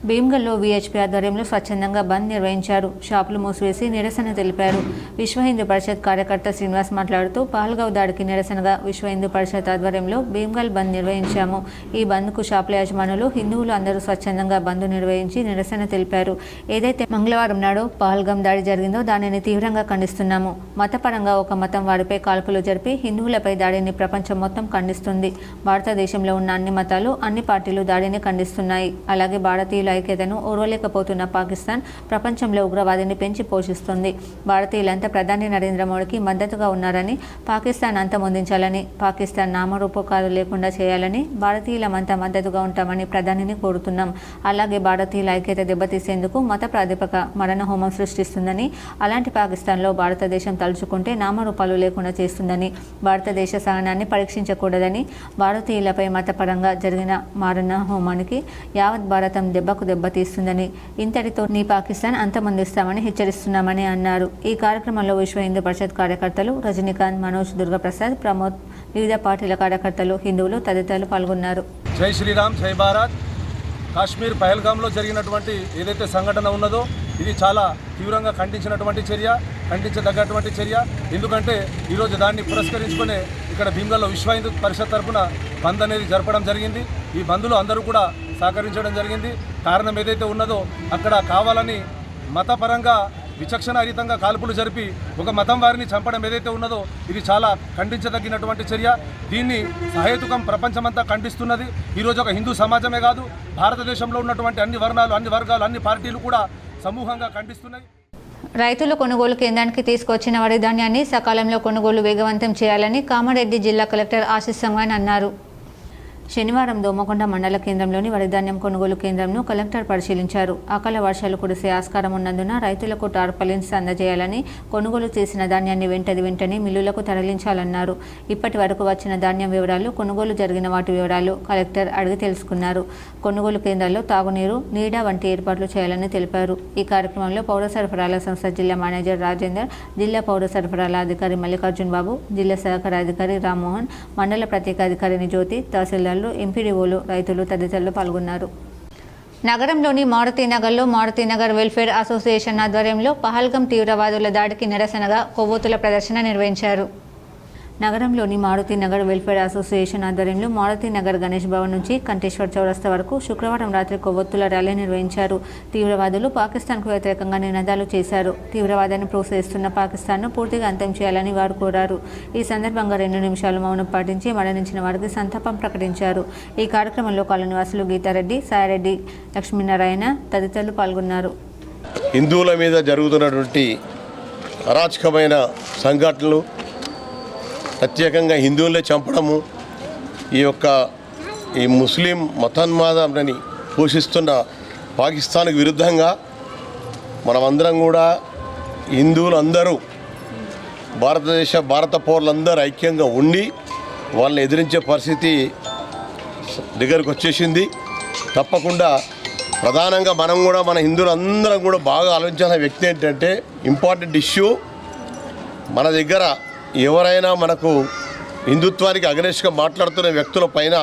A: భీమ్గల్లో విహెచ్పి ఆధ్వర్యంలో స్వచ్ఛందంగా బంద్ నిర్వహించారు. షాపులు మూసివేసి నిరసన తెలిపారు. విశ్వ హిందూ పరిషత్ కార్యకర్త శ్రీనివాస్ మాట్లాడుతూ పహల్గావ్ దాడికి నిరసనగా విశ్వ హిందూ పరిషత్ ఆధ్వర్యంలో భీమ్గల్ బంద్ నిర్వహించాము. ఈ బంద్కు షాపుల యజమానులు, హిందువులు అందరూ స్వచ్ఛందంగా బంద్ నిర్వహించి నిరసన తెలిపారు. ఏదైతే మంగళవారం నాడు పహల్గాం దాడి జరిగిందో దానిని తీవ్రంగా ఖండిస్తున్నాము. మతపరంగా ఒక మతం వారిపై కాల్పులు జరిపి హిందువులపై దాడిని ప్రపంచం మొత్తం ఖండిస్తుంది. భారతదేశంలో ఉన్న అన్ని మతాలు, అన్ని పార్టీలు దాడిని ఖండిస్తున్నాయి. అలాగే భారతీయుల ఐక్యతను ఓర్వలేకపోతున్న పాకిస్తాన్ ప్రపంచంలో ఉగ్రవాదిని పెంచి పోషిస్తుంది. భారతీయులంతా ప్రధాని నరేంద్ర మోడీకి మద్దతుగా ఉన్నారని, పాకిస్తాన్ అంతమొందించాలని, పాకిస్తాన్ నామరూపకాలు లేకుండా చేయాలని భారతీయులమంతా మద్దతుగా ఉంటామని ప్రధానిని కోరుతున్నాం. అలాగే భారతీయుల ఐక్యత దెబ్బతీసేందుకు మత ప్రాతిపక మరణ హోమం సృష్టిస్తుందని, అలాంటి పాకిస్తాన్లో భారతదేశం తలుచుకుంటే నామరూపాలు లేకుండా చేస్తుందని, భారతదేశ సహనాన్ని పరీక్షించకూడదని, భారతీయులపై మతపరంగా జరిగిన మరణ హోమానికి యావత్ భారతం దెబ్బతీస్తుందని, ఇంతటితో నీ పాకిస్తాన్ అంతమొందిస్తామని హెచ్చరిస్తున్నామని అన్నారు. ఈ కార్యక్రమంలో విశ్వ హిందూ పరిషత్ కార్యకర్తలు రజనీకాంత్, మనోజ్, దుర్గాప్రసాద్, ప్రమోద్, వివిధ పార్టీల కార్యకర్తలు, హిందువులు తదితరులు పాల్గొన్నారు.
H: జై శ్రీరామ్, జై భారత్. కాశ్మీర్ పహల్గాంలో జరిగినటువంటి ఏదైతే సంఘటన ఉన్నదో ఇది చాలా తీవ్రంగా ఖండించదగ్గటువంటి చర్య. ఎందుకంటే ఈరోజు దాన్ని పురస్కరించుకునే ఇక్కడ భీమ్గల్లో విశ్వ హిందూ పరిషత్ తరఫున బంద్ అనేది జరపడం జరిగింది. ఈ బంద్లో అందరూ కూడా సహకరించడం జరిగింది. కారణం ఏదైతే ఉన్నదో అక్కడ కావాలని మతపరంగా విచక్షణారహితంగా కాల్పులు జరిపి ఒక మతం వారిని చంపడం ఏదైతే ఉన్నదో ఇది చాలా ఖండించదగినటువంటి చర్య. దీన్ని సహేతుకం ప్రపంచమంతా ఖండిస్తున్నది. ఈరోజు ఒక హిందూ సమాజమే కాదు, భారతదేశంలో ఉన్నటువంటి అన్ని వర్ణాలు, అన్ని వర్గాలు, అన్ని పార్టీలు కూడా సమూహంగా ఖండిస్తున్నాయి.
A: రైతులు కొనుగోలు కేంద్రానికి తీసుకొచ్చిన వరి ధాన్యాన్ని సకాలంలో కొనుగోలు వేగవంతం చేయాలని కామారెడ్డి జిల్లా కలెక్టర్ ఆశీస్ సంగ్వాన్ అన్నారు. శనివారం దోమకొండ మండల కేంద్రంలోని వరిధాన్యం కొనుగోలు కేంద్రంను కలెక్టర్ పరిశీలించారు. అకాల వర్షాలు కురిసే ఆస్కారం ఉన్నందున రైతులకు టార్పాలిన్స్ అందజేయాలని, కొనుగోలు చేసిన ధాన్యాన్ని వెంటనే మిల్లులకు తరలించాలన్నారు. ఇప్పటి వరకు వచ్చిన ధాన్యం వివరాలు, కొనుగోలు జరిగిన వాటి వివరాలు కలెక్టర్ అడిగి తెలుసుకున్నారు. కొనుగోలు కేంద్రాల్లో తాగునీరు, నీడ వంటి ఏర్పాట్లు చేయాలని తెలిపారు. ఈ కార్యక్రమంలో పౌర సరఫరాల సంస్థ జిల్లా మేనేజర్ రాజేందర్, జిల్లా పౌర సరఫరాల అధికారి మల్లికార్జున్ బాబు, జిల్లా సహకార అధికారి రామ్మోహన్, మండల ప్రత్యేక అధికారిని జ్యోతి, తహసీల్దార్, ఎంపీడీఓలు, రైతులు తదితరులు పాల్గొన్నారు. నగరంలోని మారుతీనగర్లో మారుతీనగర్ వెల్ఫేర్ అసోసియేషన్ ఆధ్వర్యంలో పహల్గాం తీవ్రవాదుల దాడికి నిరసనగా కొవ్వొత్తుల ప్రదర్శన నిర్వహించారు. నగరంలోని మారుతీనగర్ వెల్ఫేర్ అసోసియేషన్ ఆధ్వర్యంలో మారుతీనగర్ గణేష్ భవన్ నుంచి కంటేశ్వర్ చౌరస్తా వరకు శుక్రవారం రాత్రి కొవ్వొత్తుల ర్యాలీ నిర్వహించారు. తీవ్రవాదులు పాకిస్తాన్కు వ్యతిరేకంగా నినాదాలు చేశారు. తీవ్రవాదాన్ని ప్రోత్సహిస్తున్న పాకిస్తాన్ను పూర్తిగా అంతం చేయాలని వారు కోరారు. ఈ సందర్భంగా 2 నిమిషాలు మౌనం పాటించి మరణించిన వారికి సంతాపం ప్రకటించారు. ఈ కార్యక్రమంలో కాలనీవాసులు గీతారెడ్డి, సాయిరెడ్డి, లక్ష్మీనారాయణ తదితరులు పాల్గొన్నారు.
I: హిందువుల మీద జరుగుతున్నటువంటి అరాచకమైన సంఘటనలు, ప్రత్యేకంగా హిందువులే చంపడము, ఈ ముస్లిం మతోన్మాదాన్ని పోషిస్తున్న పాకిస్తాన్కు విరుద్ధంగా మనమందరం కూడా హిందువులందరూ భారత పౌరులందరూ ఐక్యంగా ఉండి వాళ్ళని ఎదిరించే పరిస్థితి దగ్గరకు వచ్చేసింది. తప్పకుండా ప్రధానంగా మనం కూడా మన హిందువులందరం కూడా బాగా ఆలోచించాల్సిన వ్యక్తి ఏంటంటే ఇంపార్టెంట్ ఇష్యూ మన దగ్గర ఎవరైనా మనకు హిందుత్వానికి అగనెస్ట్గా మాట్లాడుతున్న వ్యక్తుల పైన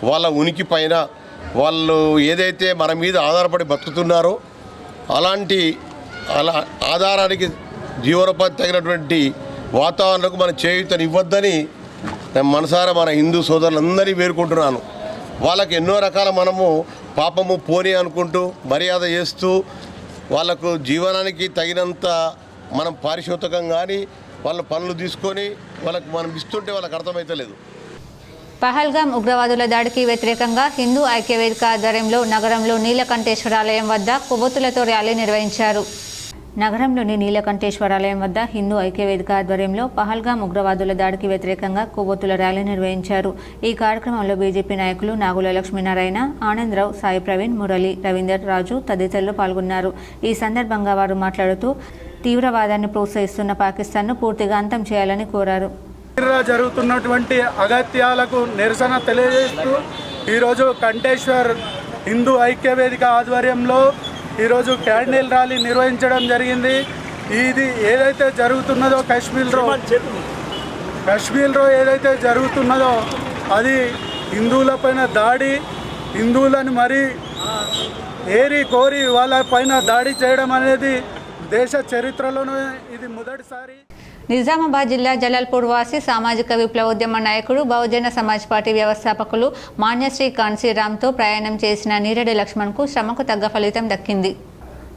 I: వాళ్ళ ఉనికి పైన వాళ్ళు ఏదైతే మన మీద ఆధారపడి బతుకుతున్నారో అలాంటి ఆధారానికి జీవనోపాధి తగినటువంటి వాతావరణకు మనం చేయూతనివ్వద్దని మనసారా మన హిందూ సోదరులందరినీ వేడుకుంటున్నాను. వాళ్ళకి ఎన్నో రకాల మనము పాపము పోనీ అనుకుంటూ మర్యాద చేస్తూ వాళ్ళకు జీవనానికి తగినంత మనం పారితోషికం కానీ వాళ్ళ పనులు తీసుకొని వాళ్ళకు మనం ఇస్తుంటే వాళ్ళకి అర్థమైతలేదు.
A: పహల్గాం ఉగ్రవాదుల దాడికి వ్యతిరేకంగా హిందూ ఐక్యవేదిక ఆధ్వర్యంలో నగరంలో నీలకంఠేశ్వరాలయం వద్ద కొవ్వొత్తులతో ర్యాలీ నిర్వహించారు. నగరంలోని నీలకంఠేశ్వరాలయం వద్ద హిందూ ఐక్యవేదిక ఆధ్వర్యంలో పహల్గాం ఉగ్రవాదుల దాడికి వ్యతిరేకంగా కొవ్వొత్తుల ర్యాలీ నిర్వహించారు. ఈ కార్యక్రమంలో బీజేపీ నాయకులు నాగుల లక్ష్మీనారాయణ, ఆనందరావు, సాయి ప్రవీణ్, మురళి, రవీందర్, రాజు తదితరులు పాల్గొన్నారు. ఈ సందర్భంగా వారు మాట్లాడుతూ తీవ్రవాదాన్ని ప్రోత్సహిస్తున్న పాకిస్తాన్ను పూర్తిగా అంతం చేయాలని కోరారు.
H: జరుగుతున్నటువంటి అగత్యాలకు నిరసన తెలియజేస్తూ ఈరోజు కంఠేశ్వర్ హిందూ ఐక్యవేదిక ఆధ్వర్యంలో ఈరోజు క్యాండిల్ ర్యాలీ నిర్వహించడం జరిగింది. ఇది ఏదైతే జరుగుతున్నదో కాశ్మీర్లో ఏదైతే జరుగుతున్నదో అది హిందువులపైన దాడి, హిందువులను మరీ ఏరి కోరి వాళ్ళ పైన దాడి చేయడం అనేది దేశ చరిత్రలోనే ఇది మొదటిసారి.
A: నిజామాబాద్ జిల్లా జలాల్పూర్ వాసి సామాజిక విప్లవోద్యమ నాయకుడు బహుజన సమాజ్ పార్టీ వ్యవస్థాపకులు మాన్యశ్రీ కాన్సీరామ్తో ప్రయాణం చేసిన నీరెడ్డి లక్ష్మణ్కు శ్రమకు తగ్గ ఫలితం దక్కింది.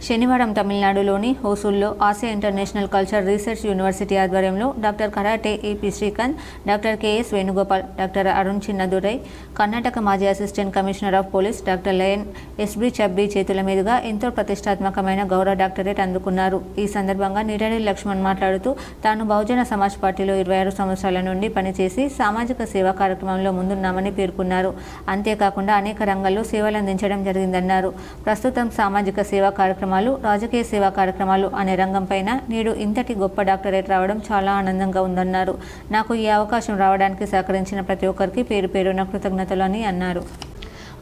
A: శనివారం తమిళనాడులోని హోసూల్లో Asia international culture research university ఆధ్వర్యంలో doctor karate AP Srikanth, doctor KS Venugopal, doctor Arun Chinnadurai, Karnataka మాజీ assistant commissioner of police doctor lion SB Chabbi చేతుల మీదుగా ఎంతో ప్రతిష్టాత్మకమైన గౌరవ డాక్టరేట్ అందుకున్నారు. ఈ సందర్భంగా నీరెడ్డి లక్ష్మణ్ మాట్లాడుతూ తాను బహుజన సమాజ్ పార్టీలో 26 సంవత్సరాల నుండి పనిచేసి సామాజిక సేవా కార్యక్రమంలో ముందున్నామని పేర్కొన్నారు. అంతేకాకుండా అనేక రంగాల్లో సేవలందించడం జరిగిందన్నారు. ప్రస్తుతం సామాజిక సేవా కార్యక్రమాలు, రాజకీయ సేవా కార్యక్రమాలు అనే రంగంపైన నేడు ఇంతటి గొప్ప డాక్టరేట్ రావడం చాలా ఆనందంగా ఉందన్నారు. నాకు ఈ అవకాశం రావడానికి సహకరించిన ప్రతి ఒక్కరికి పేరు పేరున కృతజ్ఞతలు అని అన్నారు.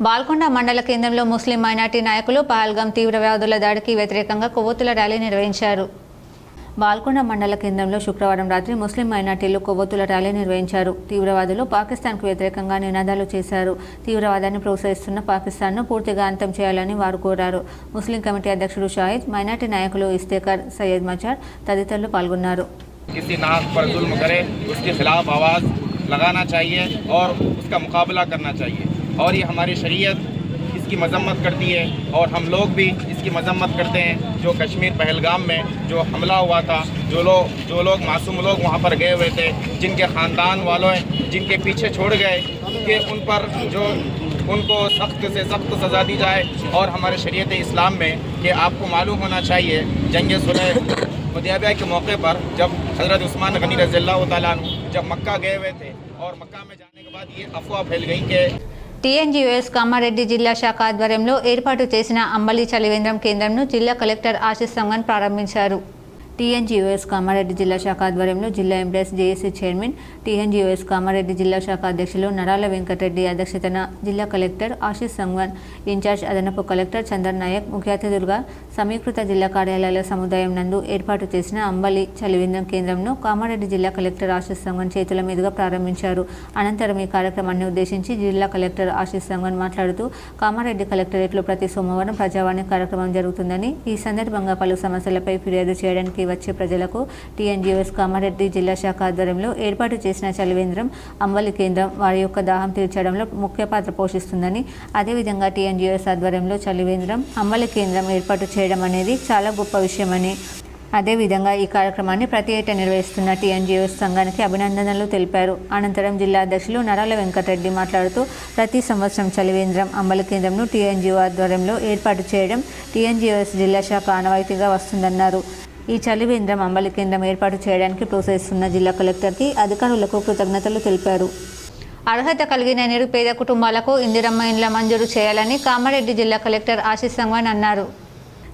A: బాల్కొండ మండల కేంద్రంలో ముస్లిం మైనార్టీ నాయకులు పహల్గాం తీవ్రవాదుల దాడికి వ్యతిరేకంగా కొవ్వొత్తుల ర్యాలీ నిర్వహించారు. బాల్కొండ మండల కేంద్రంలో శుక్రవారం రాత్రి ముస్లిం మైనార్టీలు కొవ్వొత్తుల ర్యాలీ నిర్వహించారు. తీవ్రవాదులు పాకిస్తాన్కు వ్యతిరేకంగా నినాదాలు చేశారు. తీవ్రవాదాన్ని ప్రోత్సహిస్తున్న పాకిస్తాన్ను పూర్తిగా అంతం చేయాలని వారు కోరారు. ముస్లిం కమిటీ అధ్యక్షుడు షాహిద్, మైనార్టీ నాయకులు ఇస్తేకర్, సయ్యద్ మచార్ తదితరులు పాల్గొన్నారు.
J: लगाना चाहिए और उसका मुकाबला करना चाहिए और ये हमारी शरीयत इसकी मजम्मत करती है और हम लोग भी इसकी मजम्मत करते हैं। जो कश्मीर पहलगाम में जो हमला हुआ था, जो लोग मासूम लोग वहाँ पर गए हुए थे, जिनके ख़ानदान वालों जिनके पीछे छोड़ गए कि उन पर जो उनको सख्त से सख्त सज़ा दी जाए। और हमारे शरीयत इस्लाम में कि आपको मालूम होना चाहिए जंग सुलह हुदैबिया के मौके पर जब हज़रत उस्मान गनी रज़ियल्लाहु तआला अन्हु जब मक्का गए हुए थे और मक्का में जाने के बाद ये अफवाह फैल गई कि
A: టీఎన్జీఓఎస్ కామారెడ్డి జిల్లా శాఖ ఆధ్వర్యంలో ఏర్పాటు చేసిన అంబలి చలివేంద్రం కేంద్రంను జిల్లా కలెక్టర్ ఆశీస్ సంగన్ ప్రారంభించారు. టీఎన్జీఓఎస్ కామారెడ్డి జిల్లా శాఖ ఆధ్వర్యంలో జిల్లా employees JAC chairman, TNGOs Kamareddy జిల్లా శాఖ అధ్యక్షులు నరాల వెంకటరెడ్డి అధ్యక్షతన జిల్లా కలెక్టర్ ఆశీస్ సంగన్, ఇన్ఛార్జ్ అదనపు కలెక్టర్ చందర్ నాయక్ ముఖ్య అతిథులుగా సమీకృత జిల్లా కార్యాలయాల సముదాయం నందు ఏర్పాటు చేసిన అంబలి చలివేంద్రం కేంద్రంను కామారెడ్డి జిల్లా కలెక్టర్ ఆశీస్ సంగన్ చేతుల మీదుగా ప్రారంభించారు. అనంతరం ఈ కార్యక్రమాన్ని ఉద్దేశించి జిల్లా కలెక్టర్ ఆశీస్ సంగన్ మాట్లాడుతూ కామారెడ్డి కలెక్టరేట్లో ప్రతి సోమవారం ప్రజావాణి కార్యక్రమం జరుగుతుందని, ఈ సందర్భంగా పలు సమస్యలపై ఫిర్యాదు చేయడానికి వచ్చే ప్రజలకు టీఎన్జీఓఎస్ కామారెడ్డి జిల్లా శాఖ ఆధ్వర్యంలో ఏర్పాటు చేసిన చలివేంద్రం అంబలి కేంద్రం వారి యొక్క దాహం తీర్చడంలో ముఖ్య పాత్ర పోషిస్తుందని, అదేవిధంగా టీఎన్జీఓఎస్ ఆధ్వర్యంలో చలివేంద్రం అంబలి కేంద్రం ఏర్పాటు చేయడం అనేది చాలా గొప్ప విషయమని, అదేవిధంగా ఈ కార్యక్రమాన్ని ప్రతి ఏటా నిర్వహిస్తున్న టీఎన్జీఓఎస్ సంఘానికి అభినందనలు తెలిపారు. అనంతరం జిల్లా అధ్యక్షులు నరాల వెంకటరెడ్డి మాట్లాడుతూ ప్రతి సంవత్సరం చలివేంద్రం అంబలి కేంద్రంను టీఎన్జీఓ ఆధ్వర్యంలో ఏర్పాటు చేయడం టీఎన్జీఓఎస్ జిల్లా శాఖ ఆనవాయితీగా వస్తుందన్నారు. ఈ చలివేంద్రం అంబలి కేంద్రం ఏర్పాటు చేయడానికి ప్రోత్సహిస్తున్న జిల్లా కలెక్టర్కి అధికారులకు కృతజ్ఞతలు తెలిపారు. అర్హత కలిగిన నిరుపేద కుటుంబాలకు ఇందిరమ్మ ఇండ్ల మంజూరు చేయాలని కామారెడ్డి జిల్లా కలెక్టర్ ఆశీస్ సంగన్ అన్నారు.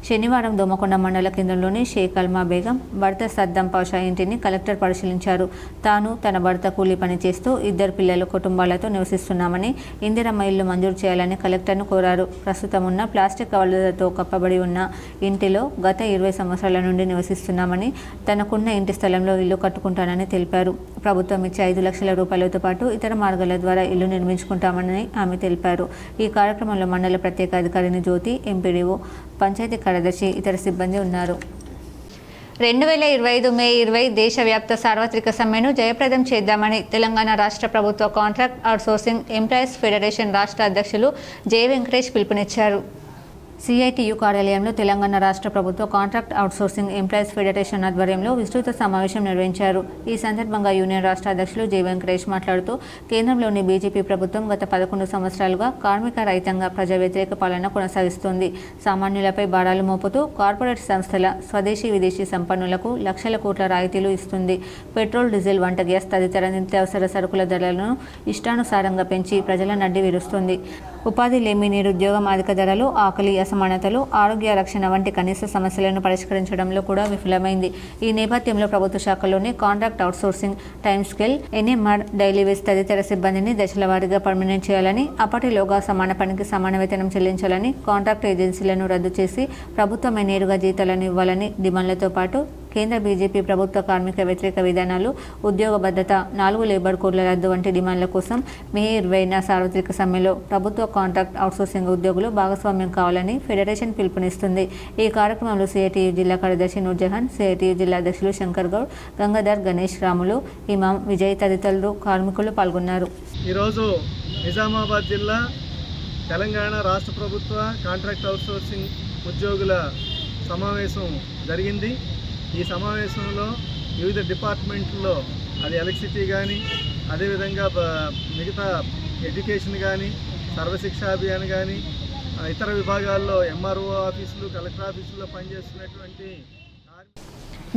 A: శనివారం దోమకొండ మండల కేంద్రంలోని షేక్ అల్మా బేగం భర్త సద్దం పాషా ఇంటిని కలెక్టర్ పరిశీలించారు. తాను తన భర్త కూలీ పని చేస్తూ 2 పిల్లల కుటుంబాలతో నివసిస్తున్నామని, ఇందిరమ్మ ఇల్లు మంజూరు చేయాలని కలెక్టర్ను కోరారు. ప్రస్తుతం ఉన్న ప్లాస్టిక్ కవర్లతో కప్పబడి ఉన్న ఇంటిలో గత 20 సంవత్సరాల నుండి నివసిస్తున్నామని, తనకున్న ఇంటి స్థలంలో ఇల్లు కట్టుకుంటానని తెలిపారు. ప్రభుత్వం ఇచ్చే 5 లక్షల రూపాయలతో పాటు ఇతర మార్గాల ద్వారా ఇల్లు నిర్మించుకుంటామని ఆమె తెలిపారు. ఈ కార్యక్రమంలో మండల ప్రత్యేక అధికారిని జ్యోతి, ఎంపీడీఓ, పంచాయతీ కార్యదర్శి, ఇతర సిబ్బంది ఉన్నారు. 2025 మే 20 దేశవ్యాప్త సార్వత్రిక సమ్మెను జయప్రదం చేద్దామని తెలంగాణ రాష్ట్ర ప్రభుత్వ కాంట్రాక్ట్ అవుట్సోర్సింగ్ ఎంప్లాయీస్ ఫెడరేషన్ రాష్ట్ర అధ్యక్షులు జె వెంకటేష్ పిలుపునిచ్చారు. సిఐటియు కార్యాలయంలో తెలంగాణ రాష్ట్ర ప్రభుత్వ కాంట్రాక్ట్ అవుట్సోర్సింగ్ ఎంప్లాయీస్ ఫెడరేషన్ ఆధ్వర్యంలో విస్తృత సమావేశం నిర్వహించారు. ఈ సందర్భంగా యూనియన్ రాష్ట్ర అధ్యక్షులు జె వెంకటేష్ మాట్లాడుతూ, కేంద్రంలోని బీజేపీ ప్రభుత్వం గత 11 సంవత్సరాలుగా కార్మిక రహితంగా ప్రజా వ్యతిరేక పాలన కొనసాగిస్తోంది. సామాన్యులపై భారాలు మోపుతూ కార్పొరేట్ సంస్థల స్వదేశీ విదేశీ సంపన్నులకు లక్షల కోట్ల రాయితీలు ఇస్తుంది. పెట్రోల్, డీజిల్, వంట గ్యాస్ తదితర నిత్యావసర సరుకుల ధరలను ఇష్టానుసారంగా పెంచి ప్రజల నడ్డి విరుస్తుంది. ఉపాధి లేమి, నిరుద్యోగం, అధిక ధరలు, ఆకలి, అసమానతలు, ఆరోగ్య రక్షణ వంటి కనీస సమస్యలను పరిష్కరించడంలో కూడా విఫలమైంది. ఈ నేపథ్యంలో ప్రభుత్వ శాఖల్లోని contract outsourcing, time scale, NMR, daily wage తదితర సిబ్బందిని దశల వారీగా పర్మనెంట్ చేయాలని, అప్పటిలోగా సమాన పనికి సమాన వేతనం చెల్లించాలని, కాంట్రాక్ట్ ఏజెన్సీలను రద్దు చేసి ప్రభుత్వమే నేరుగా జీతాలను ఇవ్వాలని డిమాండ్లతో పాటు కేంద్ర బీజేపీ ప్రభుత్వ కార్మిక వ్యతిరేక విధానాలు, ఉద్యోగ భద్రత, 4 లేబర్ కోడ్ల రద్దు వంటి డిమాండ్ల కోసం మే 20న సార్వత్రిక సమ్మెలో ప్రభుత్వ కాంట్రాక్ట్ అవుట్సోర్సింగ్ ఉద్యోగులు భాగస్వామ్యం కావాలని ఫెడరేషన్ పిలుపునిస్తుంది. ఈ కార్యక్రమంలో సిఐటియు జిల్లా కార్యదర్శి నూర్జహాన్, సిఐటియు జిల్లా అధ్యక్షులు శంకర్ గౌడ్, గంగాధర్, గణేష్, రాములు, ఇమాం, విజయ్ తదితరులు కార్మికులు పాల్గొన్నారు.
H: ఈరోజు నిజామాబాద్ జిల్లా తెలంగాణ రాష్ట్ర ప్రభుత్వ కాంట్రాక్ట్ అవుట్సోర్సింగ్ ఉద్యోగుల సమావేశం జరిగింది. ఈ సమావేశంలో వివిధ డిపార్ట్మెంట్లో, అది ఎలక్ట్రిసిటీ కానీ, అదేవిధంగా మిగతా ఎడ్యుకేషన్ కానీ, సర్వశిక్ష అభియాన్ కానీ, ఇతర విభాగాల్లో ఎంఆర్ఓ ఆఫీసులు, కలెక్టర్ ఆఫీసుల్లో పనిచేస్తున్నటువంటి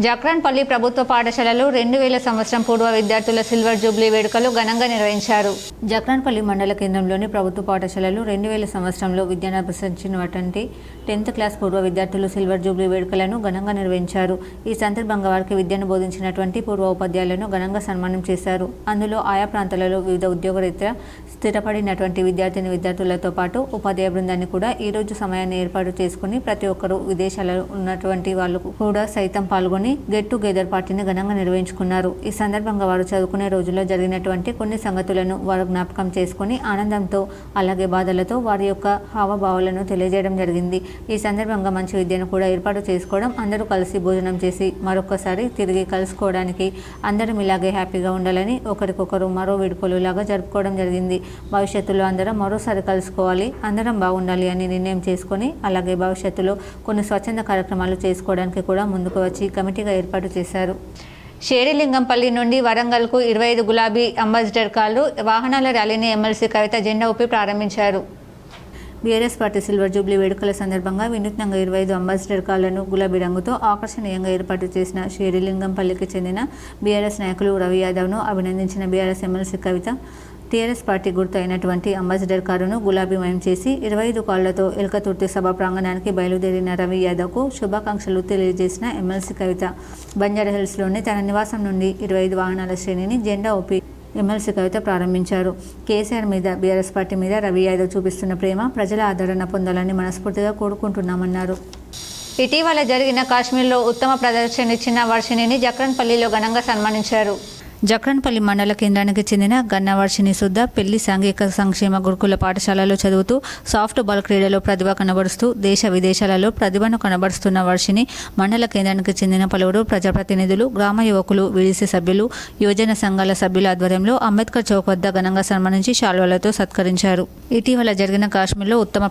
A: జక్రాన్పల్లి ప్రభుత్వ పాఠశాలలో 2000 సంవత్సరం పూర్వ విద్యార్థుల సిల్వర్ జూబ్లీ వేడుకలు ఘనంగా నిర్వహించారు. జక్రాన్పల్లి మండల కేంద్రంలోని ప్రభుత్వ పాఠశాలలో 2000 సంవత్సరంలో విద్యను అభ్యసించినటువంటి 10th క్లాస్ పూర్వ విద్యార్థులు సిల్వర్ జూబ్లీ వేడుకలను ఘనంగా నిర్వహించారు. ఈ సందర్భంగా వారికి విద్యను బోధించినటువంటి పూర్వ ఉపాధ్యాయులను ఘనంగా సన్మానం చేశారు. అందులో ఆయా ప్రాంతాలలో వివిధ ఉద్యోగరీత్యా స్థిరపడినటువంటి విద్యార్థులతో పాటు ఉపాధ్యాయ బృందాన్ని కూడా ఈ రోజు సమయాన్ని ఏర్పాటు చేసుకుని ప్రతి ఒక్కరూ విదేశాలలో ఉన్నటువంటి వాళ్ళు కూడా సైతం పాల్గొని గెట్ టుగెదర్ పార్టీని ఘనంగా నిర్వహించుకున్నారు. ఈ సందర్భంగా వారు చదువుకునే రోజుల్లో జరిగినటువంటి కొన్ని సంగతులను వారు జ్ఞాపకం చేసుకుని ఆనందంతో, అలాగే బాధలతో వారి యొక్క హావభావాలను తెలియజేయడం జరిగింది. ఈ సందర్భంగా మంచి విద్యను కూడా ఏర్పాటు చేసుకోవడం, అందరూ కలిసి భోజనం చేసి మరొకసారి తిరిగి కలుసుకోవడానికి, అందరం ఇలాగే హ్యాపీగా ఉండాలని ఒకరికొకరు మరో వేడుకలు లాగా జరుపుకోవడం జరిగింది. భవిష్యత్తులో అందరం మరోసారి కలుసుకోవాలి, అందరం బాగుండాలి అని నిర్ణయం చేసుకొని, అలాగే భవిష్యత్తులో కొన్ని స్వచ్ఛంద కార్యక్రమాలు చేసుకోవడానికి కూడా ముందుకు వచ్చి కమిటీగా ఏర్పాటు చేశారు. షేరిలింగంపల్లి నుండి వరంగల్కు 25 గులాబీ అంబాసిడర్ కార్లు, వాహనాల ర్యాలీని ఎమ్మెల్సీ కవిత జెండా ఊపి ప్రారంభించారు. బీఆర్ఎస్ పార్టీ సిల్వర్ జూబ్లీ వేడుకల సందర్భంగా వినూత్నంగా 25 అంబాసిడర్ కార్లను గులాబీ రంగుతో ఆకర్షణీయంగా ఏర్పాటు చేసిన షేరిలింగంపల్లికి చెందిన బీఆర్ఎస్ నాయకులు రవి యాదవ్ను అభినందించిన బీఆర్ఎస్ ఎమ్మెల్సీ కవిత, టీఆర్ఎస్ పార్టీ గుర్తు అయినటువంటి అంబాసిడర్ కారును గులాబీమయం చేసి 25 కార్లతో ఎల్కతుర్తి సభ ప్రాంగణానికి బయలుదేరిన రవి యాదవ్కు శుభాకాంక్షలు తెలియజేసిన ఎమ్మెల్సీ కవిత, బంజారాహిల్స్లోని తన నివాసం నుండి 25 వాహనాల శ్రేణిని జెండా ఊపి ఎమ్మెల్సీ కవిత ప్రారంభించారు. కేసీఆర్ మీద, బీఆర్ఎస్ పార్టీ మీద రవి యాదవ్ చూపిస్తున్న ప్రేమ ప్రజల ఆదరణ పొందాలని మనస్ఫూర్తిగా కోరుకుంటున్నామన్నారు. ఇటీవల జరిగిన కాశ్మీర్లో ఉత్తమ ప్రదర్శననిచ్చిన వర్షిణిని జక్రాన్పల్లిలో ఘనంగా సన్మానించారు. జక్రాన్పల్లి మండల కేంద్రానికి చెందిన గన్నవర్షిణి సుద్ద పెళ్లి సాంఘిక సంక్షేమ గురుకుల పాఠశాలలో చదువుతూ సాఫ్ట్ బాల్ క్రీడలో ప్రతిభ కనబరుస్తూ దేశ విదేశాలలో ప్రతిభను కనబరుస్తున్న వర్షిణి మండల కేంద్రానికి చెందిన పలువురు ప్రజాప్రతినిధులు, గ్రామ యువకులు, వీడీసీ సభ్యులు, యువజన సంఘాల సభ్యుల ఆధ్వర్యంలో అంబేద్కర్ చౌక్ వద్ద ఘనంగా సన్మానించి శాల్వాలతో సత్కరించారు. ఇటీవల జరిగిన కాశ్మీర్లో ఉత్తమ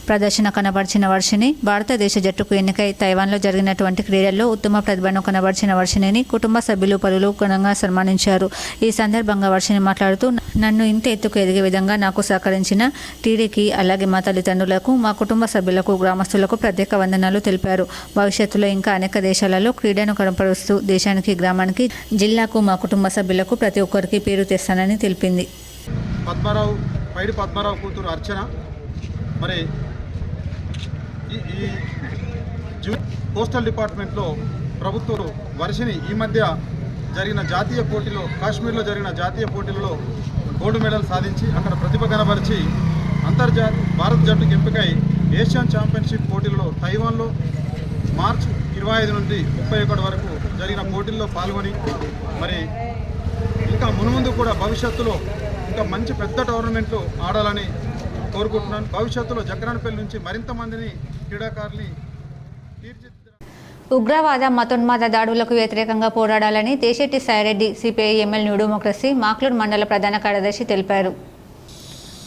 A: ప్రదర్శన కనబర్చిన వర్షిణి భారతదేశ జట్టుకు ఎన్నికై తైవాన్లో జరిగినటువంటి క్రీడల్లో ఉత్తమ ప్రతిభను కనబర్చిన వర్షిణిని కుటుంబ సభ్యులు పలువురు ఘనంగా సన్మానించారు. ఈ సందర్భంగా వర్షిణి మాట్లాడుతూ, నన్ను ఇంత ఎత్తుకు ఎదిగే విధంగా నాకు సహకరించిన టీడీకి, అలాగే మా తల్లిదండ్రులకు, మా కుటుంబ సభ్యులకు, గ్రామస్తులకు ప్రత్యేక వందనాలు తెలిపారు. భవిష్యత్తులో ఇంకా అనేక దేశాలలో క్రీడను కనపరుస్తూ దేశానికి, గ్రామానికి, జిల్లాకు, మా కుటుంబ సభ్యులకు ప్రతి ఒక్కరికి పేరు తెస్తానని తెలిపింది.
H: పద్మారావు కూతురు అర్చన మరి ఈ కోస్టల్ డిపార్ట్మెంట్లో ప్రభుత్వం వర్షిని ఈ మధ్య జరిగిన జాతీయ పోటీలో కాశ్మీర్లో జరిగిన జాతీయ పోటీలలో గోల్డ్ మెడల్ సాధించి అక్కడ ప్రతిభ కనబరిచి భారత జట్టుకు ఎంపికై ఏషియన్ ఛాంపియన్షిప్ పోటీలలో తైవాన్లో మార్చి 25 నుండి 31 వరకు జరిగిన పోటీల్లో పాల్గొని మరి ఇంకా మున్ముందు కూడా భవిష్యత్తులో ఇంకా మంచి పెద్ద టోర్నమెంట్లు ఆడాలని కోరుకుంటున్నాను. భవిష్యత్తులో జక్రాన్పల్లి నుంచి మరింత మందిని క్రీడాకారుల్ని తీర్చిదిద్దాలని.
A: ఉగ్రవాద మతోన్మాద దాడులకు వ్యతిరేకంగా పోరాడాలని Desetti Saireddy CPI ML new democracy Makloor మండల ప్రధాన కార్యదర్శి తెలిపారు.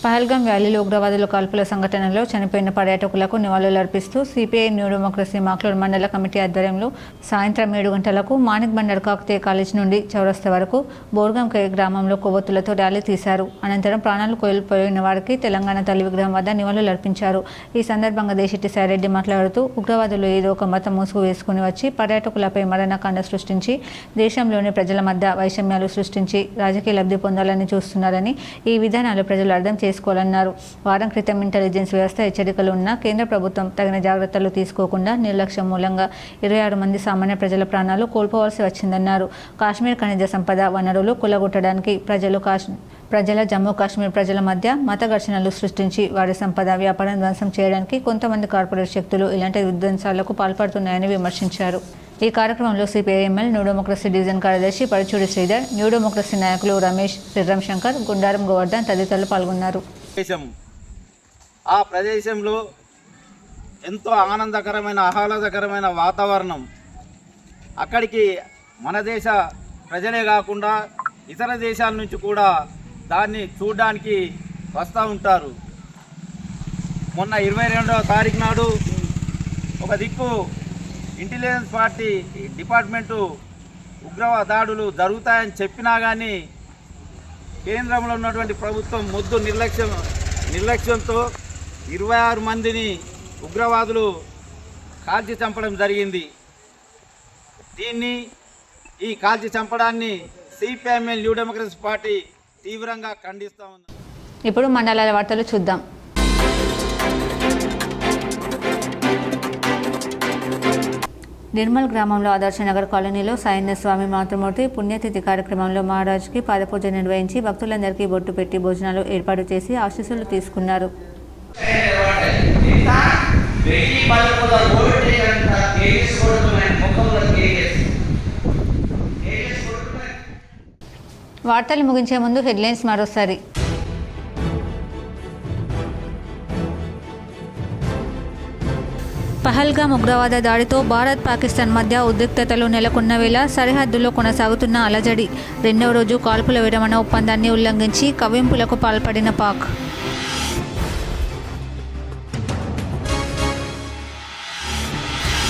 A: పహల్గాం వ్యాలీలో ఉగ్రవాదుల కాల్పుల సంఘటనలో చనిపోయిన పర్యాటకులకు నివాళులర్పిస్తూ సిపిఐ న్యూ డెమోక్రసీ మాక్లూర్ మండల కమిటీ ఆధ్వర్యంలో సాయంత్రం 7 గంటలకు మాణిక్ బండర్ కాకతీయ కాలేజ్ నుండి చౌరస్తా వరకు బోర్గం కే గ్రామంలో కొవ్వొత్తులతో ర్యాలీ తీశారు. అనంతరం ప్రాణాలు కోల్పోయిన వారికి తెలంగాణ తల్లి విగ్రహం వద్ద నివాళులర్పించారు. ఈ సందర్భంగా దేశెట్టి సాయిరెడ్డి మాట్లాడుతూ ఉగ్రవాదులు ఏదో ఒక మతం ముసుగు వేసుకుని వచ్చి పర్యాటకులపై మరణకాండ సృష్టించి దేశంలోని ప్రజల మధ్య వైషమ్యాలు సృష్టించి రాజకీయ లబ్ధి పొందాలని చూస్తున్నారని, ఈ విధానాలు ప్రజలు అర్థం చేసుకోవాలన్నారు. వారం క్రితం ఇంటెలిజెన్స్ వ్యవస్థ హెచ్చరికలు ఉన్నా కేంద్ర ప్రభుత్వం తగిన జాగ్రత్తలు తీసుకోకుండా నిర్లక్ష్యం మూలంగా 26 మంది సామాన్య ప్రజల ప్రాణాలు కోల్పోవాల్సి వచ్చిందన్నారు. కాశ్మీర్ ఖనిజ సంపద వనరులు కూలగొట్టడానికి ప్రజల జమ్మూ కాశ్మీర్ ప్రజల మధ్య మత ఘర్షణలు సృష్టించి వారి సంపద వ్యాపారం ధ్వంసం చేయడానికి కొంతమంది కార్పొరేట్ శక్తులు ఇలాంటి విధ్వంసాలకు పాల్పడుతున్నాయని విమర్శించారు. ఈ కార్యక్రమంలో సిపిఐఎంఎల్ న్యూ డెమోక్రసీ డివిజన్ కార్యదర్శి పరుచూరి శ్రీధర్, న్యూ డెమోక్రసీ నాయకులు రమేష్, శ్రీరామ్ శంకర్, గుండారం గోవర్ధన్ తదితరులు పాల్గొన్నారు.
J: ఆ ప్రదేశంలో ఎంతో ఆహ్లాదకరమైన వాతావరణం. అక్కడికి మన దేశ ప్రజలే కాకుండా ఇతర దేశాల నుంచి కూడా దాన్ని చూడడానికి వస్తూ ఉంటారు. మొన్న 22వ తారీఖు నాడు ఒక దిక్కు ఇంటెలిజెన్స్ పార్టీ డిపార్ట్మెంటు ఉగ్రవాద దాడులు జరుగుతాయని చెప్పినా కానీ కేంద్రంలో ఉన్నటువంటి ప్రభుత్వం మొద్దు నిర్లక్ష్యంతో 26 మందిని ఉగ్రవాదులు కాల్చి చంపడం జరిగింది. ఈ కాల్చి చంపడాన్ని సిపిఐఎంఎల్ న్యూ డెమోక్రసీ పార్టీ తీవ్రంగా ఖండిస్తూ ఉంది.
A: ఇప్పుడు మండలాల వార్తలు చూద్దాం. నిర్మల్ గ్రామంలో ఆదర్శ నగర్ కాలనీలో సాయన్న స్వామి మాతృమూర్తి పుణ్యతిథి కార్యక్రమంలో మహారాజ్కి పాదపూజ నిర్వహించి భక్తులందరికీ బొట్టు పెట్టి భోజనాలు ఏర్పాటు చేసి ఆశీస్సులు తీసుకున్నారు. వార్తలు ముగించే ముందు హెడ్లైన్స్ మరోసారి. పహల్గాం ఉగ్రవాద దాడితో భారత్ పాకిస్తాన్ మధ్య ఉద్రిక్తతలు నెలకొన్న వేళ సరిహద్దులో కొనసాగుతున్న అలజడి. 2వ రోజు కాల్పుల విరమణ ఒప్పందాన్ని ఉల్లంఘించి కవ్వింపులకు పాల్పడిన పాక్.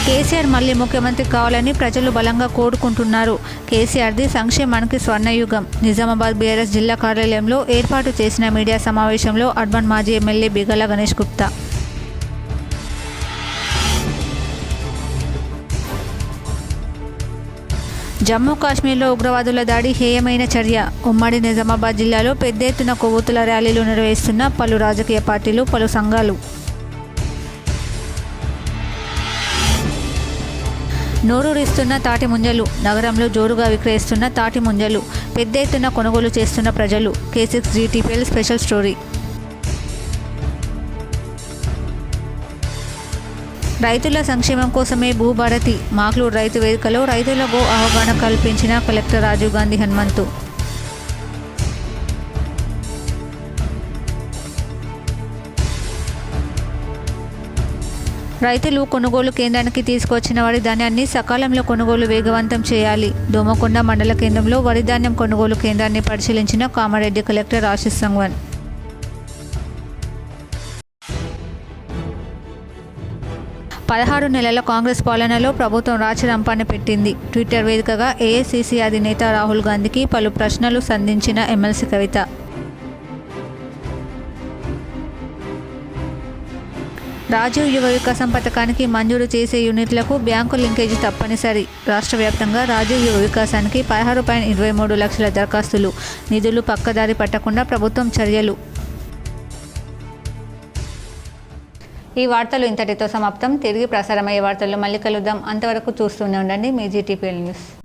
A: కేసీఆర్ మళ్లీ ముఖ్యమంత్రి కావాలని ప్రజలు బలంగా కోరుకుంటున్నారు. కేసీఆర్ది సంక్షేమానికి స్వర్ణయుగం. నిజామాబాద్ బీఆర్ఎస్ జిల్లా కార్యాలయంలో ఏర్పాటు చేసిన మీడియా సమావేశంలో అర్బన్ మాజీ ఎమ్మెల్యే బిగల గణేష్ గుప్తా. జమ్మూ కాశ్మీర్లో ఉగ్రవాదుల దాడి హేయమైన చర్య. ఉమ్మడి నిజామాబాద్ జిల్లాలో పెద్ద ఎత్తున కొవ్వొత్తుల ర్యాలీలు నిర్వహిస్తున్న పలు రాజకీయ పార్టీలు, పలు సంఘాలు. నోరూరిస్తున్న తాటి ముంజలు. నగరంలో జోరుగా విక్రయిస్తున్న తాటి ముంజలు. పెద్ద ఎత్తున కొనుగోలు చేస్తున్న ప్రజలు. K6 GTPL special story. రైతుల సంక్షేమం కోసమే భూభారతి. మాక్లూర్ రైతు వేదికలో రైతులకు అవగాహన కల్పించిన కలెక్టర్ రాజీవ్ గాంధీ హనుమంతు. రైతులు కొనుగోలు కేంద్రానికి తీసుకొచ్చిన వరి ధాన్యాన్ని సకాలంలో కొనుగోలు వేగవంతం చేయాలి. దోమకొండ మండల కేంద్రంలో వరి ధాన్యం కొనుగోలు కేంద్రాన్ని పరిశీలించిన కామారెడ్డి కలెక్టర్ ఆశీష్ సంగ్వాన్. పదహారు నెలల కాంగ్రెస్ పాలనలో ప్రభుత్వం రాచరంపాన్ని పెట్టింది. ట్విట్టర్ వేదికగా ఏఐసిసి అధినేత రాహుల్ గాంధీకి పలు ప్రశ్నలు సంధించిన ఎమ్మెల్సీ కవిత. రాజీవ్ యువ వికాసం పథకానికి మంజూరు చేసే యూనిట్లకు బ్యాంకు లింకేజీ తప్పనిసరి. రాష్ట్ర వ్యాప్తంగా రాజీవ్ యువ వికాసానికి 16.23 లక్షల దరఖాస్తులు. నిధులు పక్కదారి పట్టకుండా ప్రభుత్వం చర్యలు. ఈ వార్తలు ఇంతటితో సమాప్తం. తిరిగి ప్రసారమయ్యే వార్తల్లో మళ్ళీ కలుద్దాం. అంతవరకు చూస్తూనే ఉండండి మీ GTPL న్యూస్.